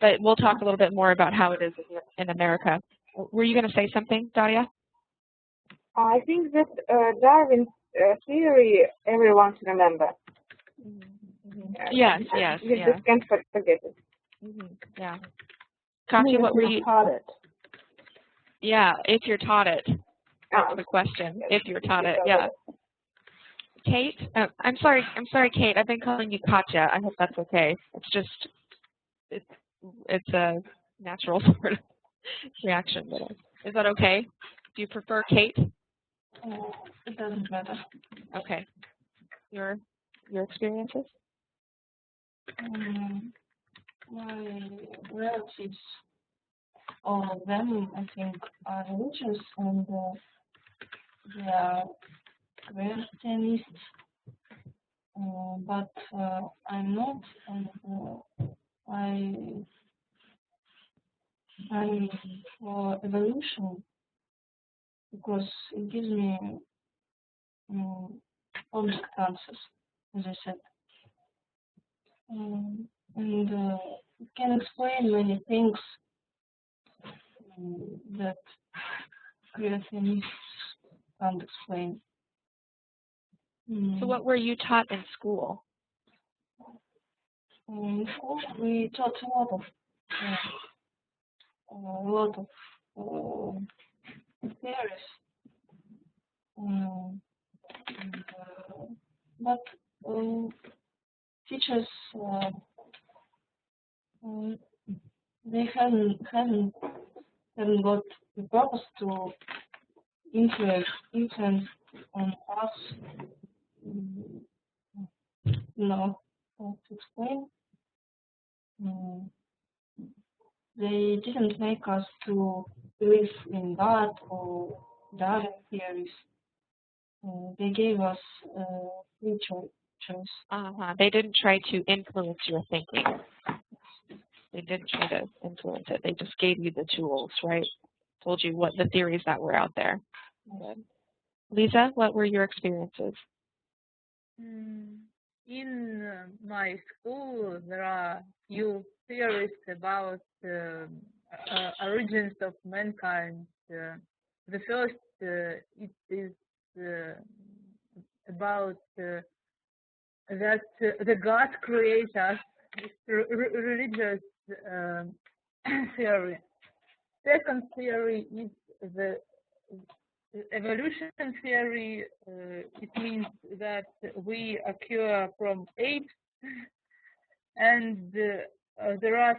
But we'll talk a little bit more about how it is in America. Were you going to say something, Daria? I think that Darwin's theory everyone should remember. Yes. You just can't forget it. Yeah. Katya, what were you taught it? Yeah, if you're taught it. That's the question. If you're taught it, yeah. Kate, I'm sorry, Kate. I've been calling you Katya. I hope that's okay. It's just, it's a natural sort of reaction. But is that okay? Do you prefer Kate? It doesn't matter. Okay. Your experiences? My relatives, all of them, I think, are religious and they are Christianists, but I'm not, and I'm for evolution because it gives me Omsk answers, as I said. And it can explain many things that creationists can't explain. So what were you taught in school? In school, we taught a lot of theories, but teachers they haven't got the purpose to influence on us. No, how to explain. They didn't make us to believe in God or the other theories. They gave us free choice. They didn't try to influence your thinking. They didn't try to influence it. They just gave you the tools, right? Told you what the theories that were out there. Good. Lisa, what were your experiences? In my school, there are few theories about origins of mankind. The first, it is about that the God creates us. It's religious theory. Second theory is the evolution theory. It means that we occur from apes, and there are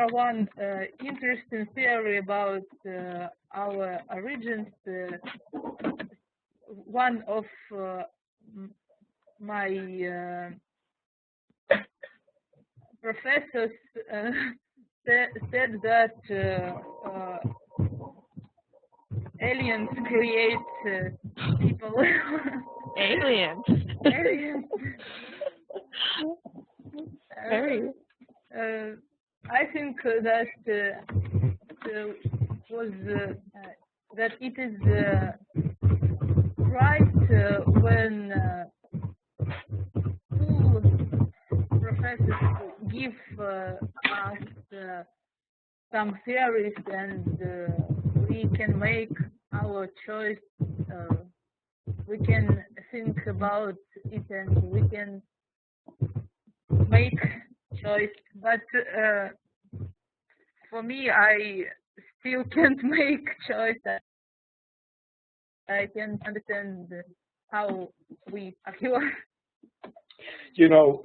one interesting theory about our origins. One of my professors said that aliens create people. Aliens. Aliens. Very. I think that that it is right when school professors give us some theories and we can make our choice. We can think about it and we can make choice. But for me, I still can't make choice. I can't understand how we occur. You know,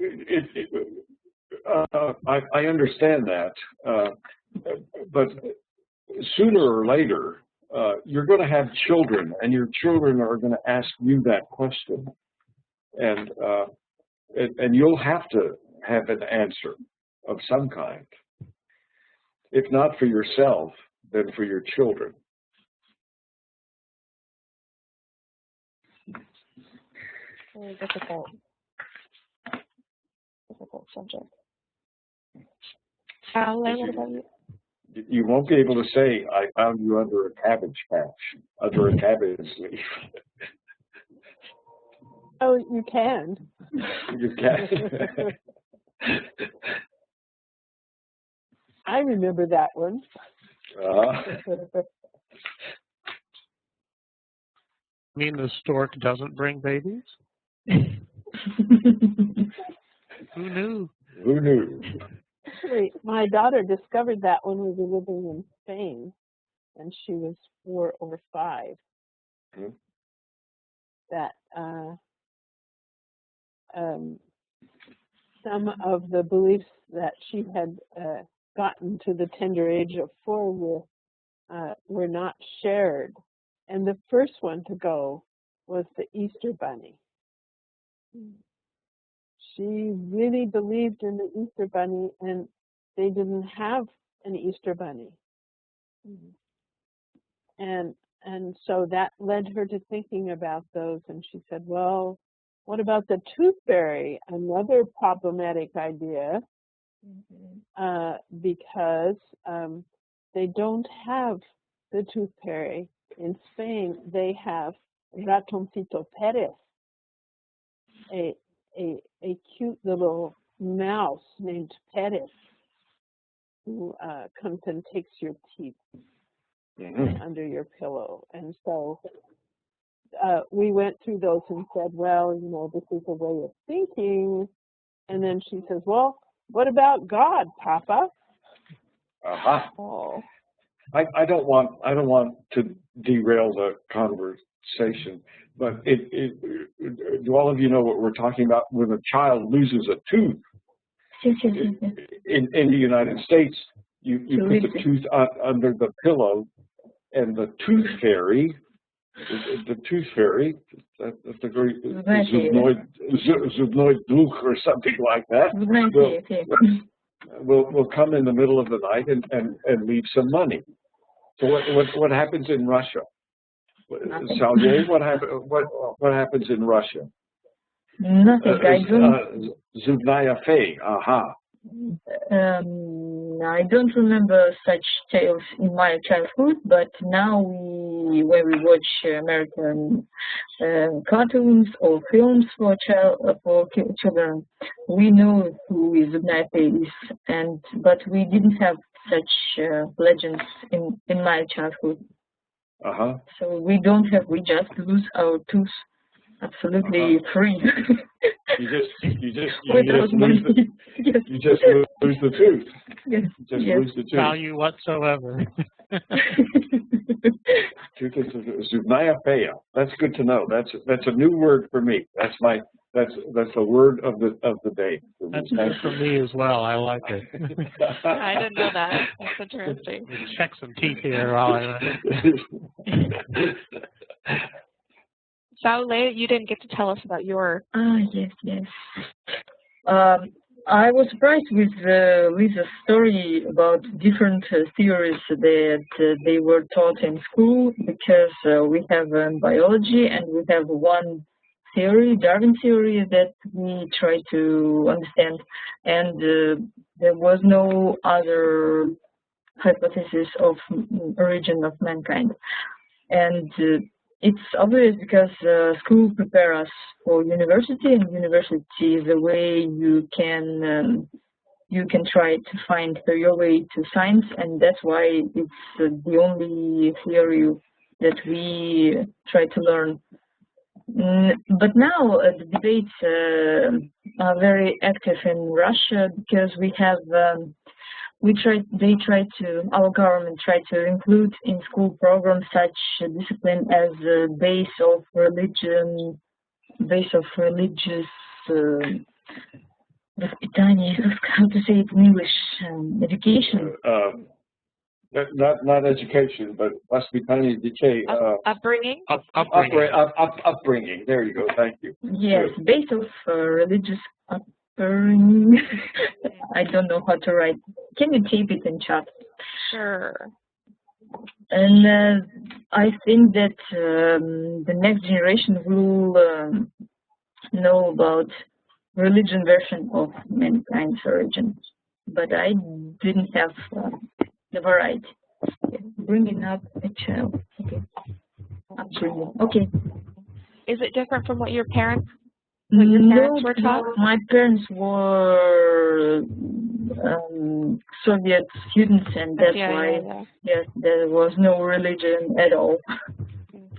I understand that, but sooner or later, you're going to have children, and your children are going to ask you that question, and you'll have to have an answer of some kind. If not for yourself, then for your children. Very difficult subject. What about you? You won't be able to say, I found you under a cabbage patch, under a cabbage leaf. Oh, you can. You can. I remember that one. You mean the stork doesn't bring babies? Who knew? Who knew? Actually, my daughter discovered that when we were living in Spain, and she was 4 or 5. Hmm. That some of the beliefs that she had gotten to the tender age of 4 were not shared, and the first one to go was the Easter Bunny. She really believed in the Easter Bunny, and they didn't have an Easter Bunny. And so that led her to thinking about those, and she said, well, what about the tooth fairy? Another problematic idea, because they don't have the tooth fairy. In Spain, they have Ratoncito Perez, a cute little mouse named Perez, who comes and takes your teeth under your pillow. And so we went through those and said, well, you know, this is a way of thinking. And then she says, well, what about God, Papa? Oh. I don't want to derail the conversation, but do all of you know what we're talking about when a child loses a tooth? In the United States, you put the tooth under the pillow, and the tooth fairy, that's the great Zubnoid Duch or something like that, will come in the middle of the night and leave some money. So what happens in Russia? Salve, what happens in Russia? Nothing. I don't. Zubnaya Fey. Aha. I don't remember such tales in my childhood, but now when we watch American cartoons or films for children, we know who is Zubnaya Fey is, but we didn't have such legends in my childhood. So we just lose our tooth absolutely free. You just lose the tooth. Yes. Lose the tooth. Value whatsoever. Zubnaya Feya. That's good to know. That's a new word for me. That's the word of the day. That's good for me as well. I like it. I didn't know that. That's interesting. Check some teeth here while Saule, you didn't get to tell us about your... Yes. I was surprised with Lisa's story about different theories that they were taught in school, because we have biology and we have one theory, Darwin theory, that we try to understand, and there was no other hypothesis of origin of mankind. And it's obvious because school prepare us for university, and university is a way you can try to find your way to science, and that's why it's the only theory that we try to learn. But now the debates are very active in Russia, because we have our government tried to include in school programs such a discipline as base of religious воспитание, how to say it in English, education. Not education, but must be kind of decay. Upbringing. Upbringing. There you go. Thank you. Yes, base of religious upbringing. I don't know how to write. Can you type it in chat? Sure. And I think that the next generation will know about religion version of mankind's origin. But I didn't have the variety. Bringing up a child. Okay. Upbringing. Okay. Is it different from what your parents were taught? No, my parents were Soviet students, and that's why yes, there was no religion at all.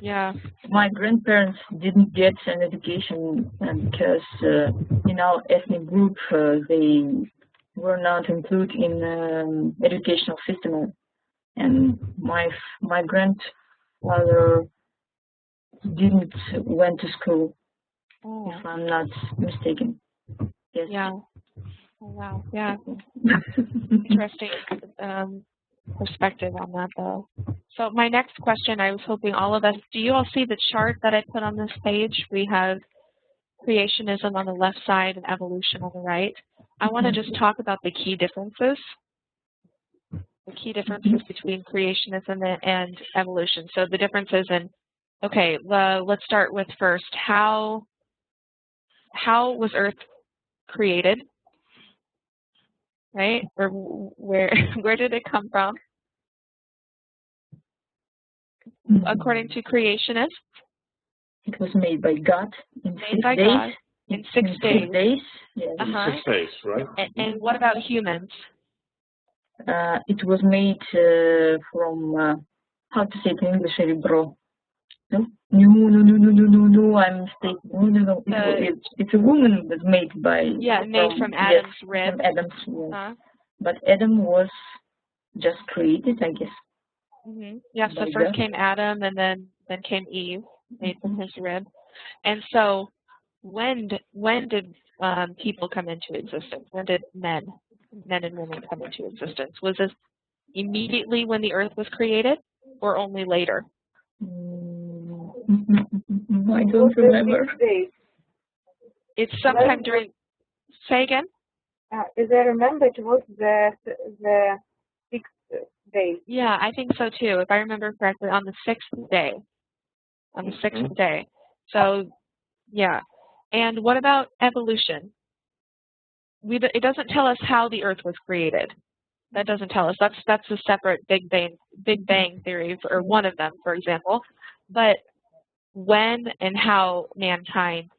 Yeah. My grandparents didn't get an education because in our ethnic group they were not included in educational system, and my grandfather didn't went to school, if I'm not mistaken. Yes. Yeah. Oh, wow. Yeah. Interesting perspective on that, though. So my next question, I was hoping all of us, do you all see the chart that I put on this page? We have creationism on the left side and evolution on the right. I want to just talk about the key differences. The key differences between creationism and evolution. So the differences in, okay, let's start with first, how was Earth created? Right? Or where did it come from? According to creationists, it was made by God in 6 days. God in 6 days. 6 days. Yes. 6 days, right? And what about humans? It was made from how to say it in English, bro? No, I'm mistaken. No. It's a woman was made by. Yeah, made from Adam's rib. From Adam's rib. But Adam was just created, I guess. Yeah. So first came Adam, and then came Eve, made from his rib. And so, when did people come into existence? When did men and women come into existence? Was this immediately when the Earth was created, or only later? I don't remember. It's sometime during. Say again. As I remember, it was the 6th day. Yeah, I think so too. If I remember correctly, on the 6th day. On the 6th day. So, yeah. And what about evolution? It doesn't tell us how the Earth was created. That doesn't tell us. That's a separate Big Bang theory, or one of them, for example. But when and how mankind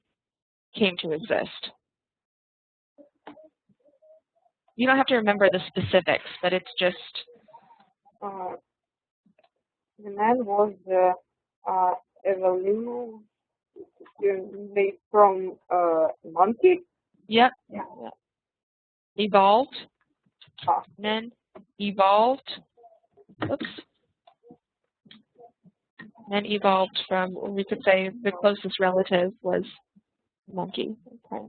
came to exist. You don't have to remember the specifics, but it's just. The man was evolution made from monkey. Yep. Yeah. Evolved. Men evolved. Oops. Men evolved from, we could say, the closest relative was monkey. Okay.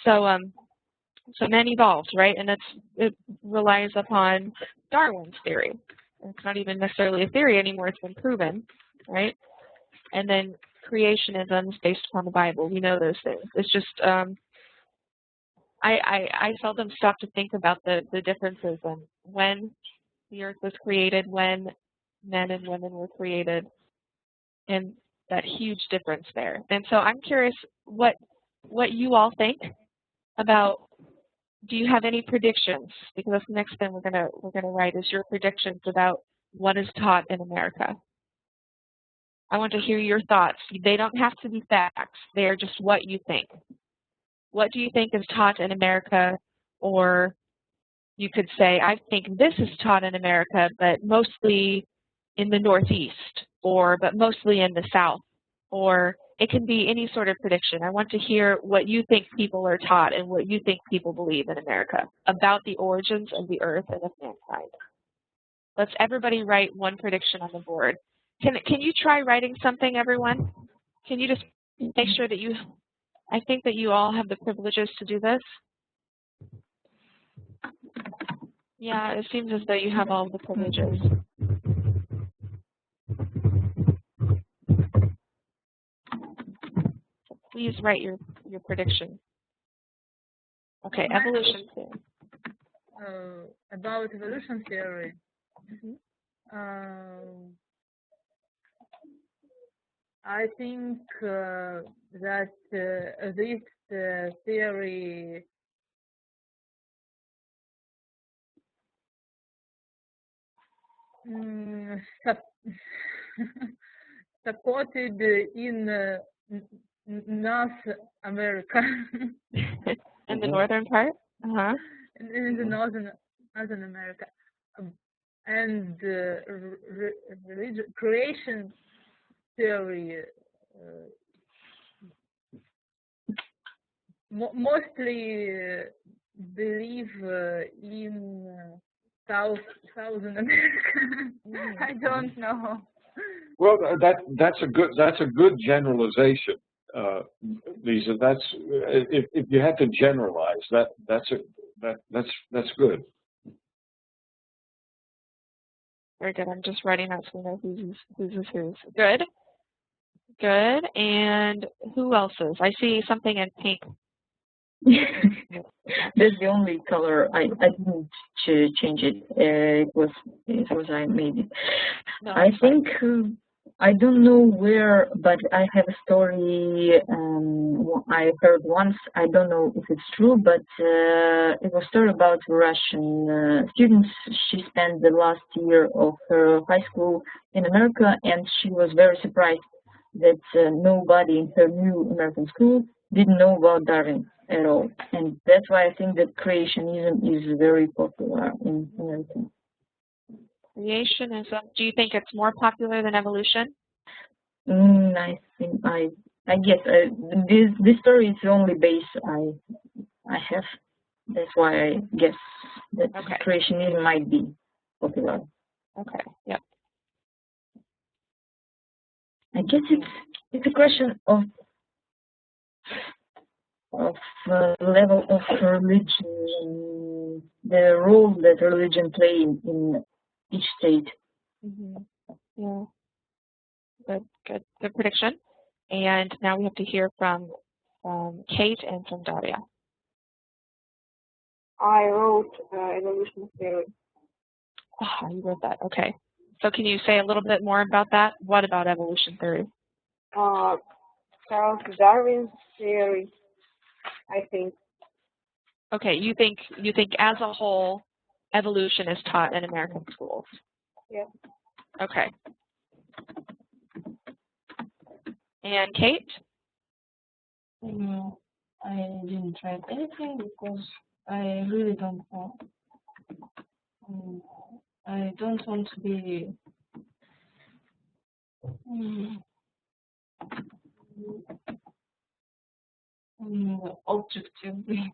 So men evolved, right? And it relies upon Darwin's theory. It's not even necessarily a theory anymore. It's been proven, right? And then creationism is based upon the Bible. We know those things. It's just I seldom stop to think about the differences in when the Earth was created, when men and women were created, and that huge difference there. And so I'm curious what you all think about. Do you have any predictions? Because that's the next thing we're gonna write is your predictions about what is taught in America. I want to hear your thoughts. They don't have to be facts. They are just what you think. What do you think is taught in America? Or you could say, I think this is taught in America, but mostly in the Northeast, but mostly in the South. Or it can be any sort of prediction. I want to hear what you think people are taught and what you think people believe in America about the origins of the Earth and of mankind. Let's everybody write one prediction on the board. Can you try writing something, everyone? Can you just make sure that I think that you all have the privileges to do this. Yeah, it seems as though you have all of the privileges. Please write your prediction. Okay, evolution theory. About evolution theory. I think that this theory supported in North America. In the northern part? In the northern America. And creation theory mostly believe in Southern America. I don't know. Well, that's a good generalization, Lisa. That's if you had to generalize that's good. Very good. I'm just writing that so we know who's is who's. Good. Good. And who else is? I see something in pink. That's the only color. I didn't change it. It was I made it. No, I think I don't know where, but I have a story I heard once. I don't know if it's true, but it was a story about Russian students. She spent the last year of her high school in America, and she was very surprised that nobody in her new American school didn't know about Darwin at all. And that's why I think that creationism is very popular in America. Creationism. Do you think it's more popular than evolution? I think I guess this story is the only base I have. That's why I guess that creationism might be popular. Okay. Yep. I guess it's a question of level of religion, the role that religion plays in each state. Yeah. Good prediction. And now we have to hear from Kate and from Daria. I wrote evolution theory. Oh, you wrote that. Okay. So can you say a little bit more about that? What about evolution theory? Charles Darwin's theory, I think. Okay, you think as a whole evolution is taught in American schools? Yeah. Okay. And Kate? I didn't write anything because I really don't know. I don't want to be objectively.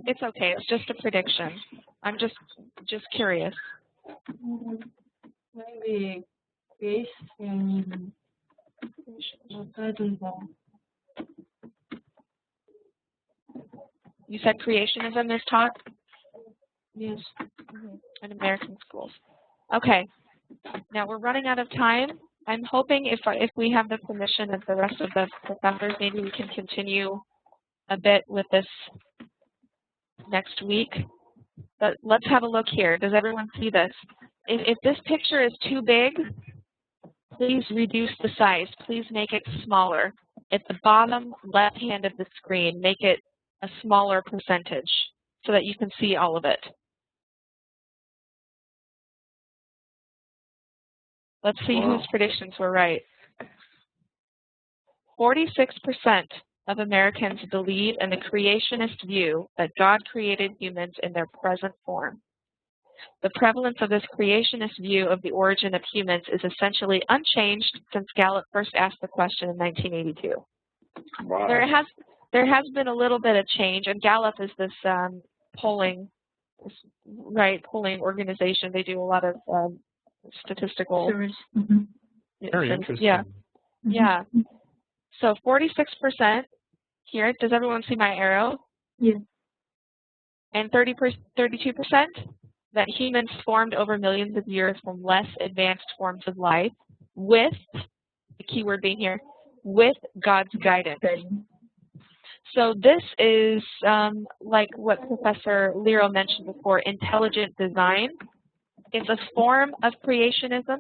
It's okay. It's just a prediction. I'm just curious. Maybe creationism, but I don't know. You said creationism is taught? Yes. In American schools. Okay. Now we're running out of time. I'm hoping if we have the permission of the rest of the professors, maybe we can continue a bit with this next week. But let's have a look here. Does everyone see this? If this picture is too big, please reduce the size. Please make it smaller. At the bottom left hand of the screen, make it a smaller percentage so that you can see all of it. Let's see whose predictions were right. 46% of Americans believe in the creationist view that God created humans in their present form. The prevalence of this creationist view of the origin of humans is essentially unchanged since Gallup first asked the question in 1982. Wow. There has been a little bit of change, and Gallup is this polling organization. They do a lot of statistical. Very interesting. Yeah. Yeah. So 46% here. Does everyone see my arrow? Yeah. And 32% that humans formed over millions of years from less advanced forms of life with, the key word being here, with God's guidance. So this is like what Professor Lero mentioned before, intelligent design. It's a form of creationism,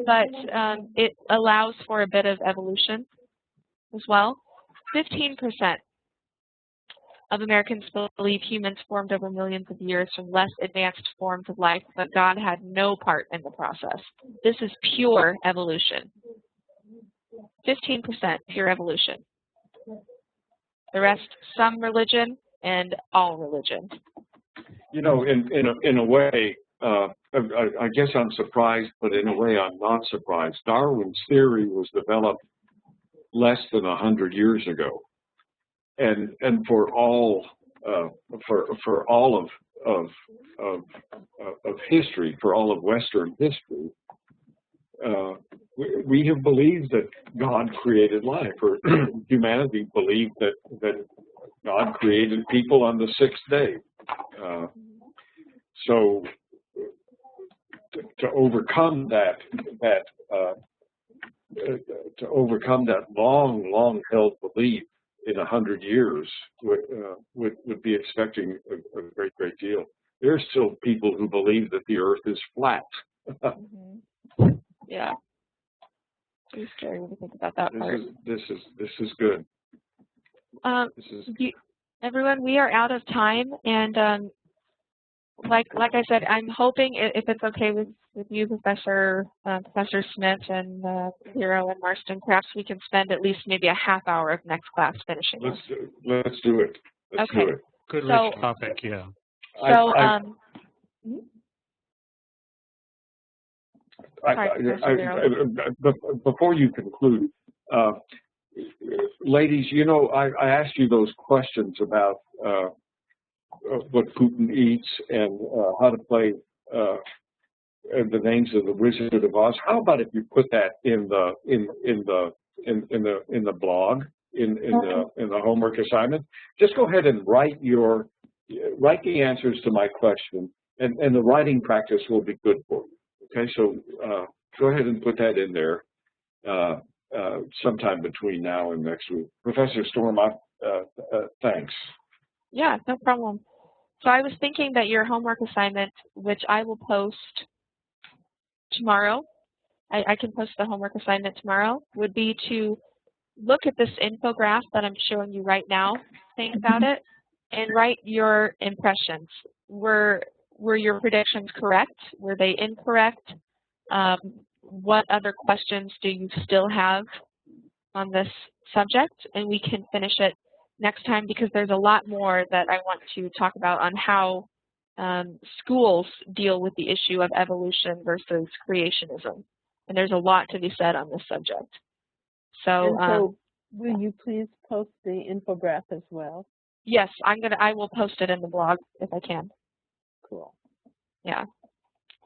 but it allows for a bit of evolution as well. 15% of Americans believe humans formed over millions of years from less advanced forms of life, but God had no part in the process. This is pure evolution. 15% pure evolution. The rest, some religion and all religion. You know, in a way, I guess I'm surprised, but in a way I'm not surprised. Darwin's theory was developed less than 100 years ago, and for all of history, for all of Western history, we have believed that God created life, or humanity believed that God created people on the sixth day. So to overcome that long held belief in 100 years would be expecting a great deal. There are still people who believe that the Earth is flat. Yeah. It's scary when you think about that part. This is good. Everyone, we are out of time, and like I said, I'm hoping, if it's okay with you, Professor Smith and Lero and Marston, perhaps we can spend at least maybe a half hour of next class finishing this. Let's do it. Let's do it. Good rich topic, yeah. So, before you conclude, ladies, you know, I asked you those questions about what Putin eats and how to play the names of the Wizard of Oz. How about if you put that in the blog, in the homework assignment? Just go ahead and write the answers to my question, and the writing practice will be good for you. Okay, so go ahead and put that in there sometime between now and next week. Professor Storm, thanks. Yeah, no problem. So I was thinking that your homework assignment, which I will post tomorrow, I can post the homework assignment tomorrow, would be to look at this infographic that I'm showing you right now, think about it, and write your impressions. Were your predictions correct? Were they incorrect? What other questions do you still have on this subject? And we can finish it next time, because there's a lot more that I want to talk about on how schools deal with the issue of evolution versus creationism. And there's a lot to be said on this subject. So, will you please post the infographic as well? Yes, I will post it in the blog if I can. Cool. Yeah.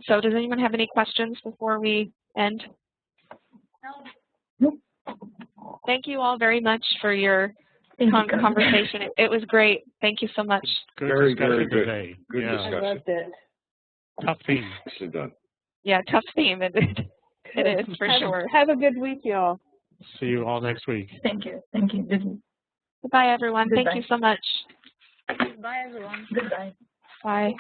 So does anyone have any questions before we end? Nope. Thank you all very much for your conversation. It was great. Thank you so much. Very good. Good discussion. I loved it. Tough theme. Nicely done. Yeah, tough theme. It is for sure. Have a good week, y'all. See you all next week. Thank you. Thank you. Goodbye, everyone. Goodbye. Thank you so much. Bye, everyone. Goodbye. Bye.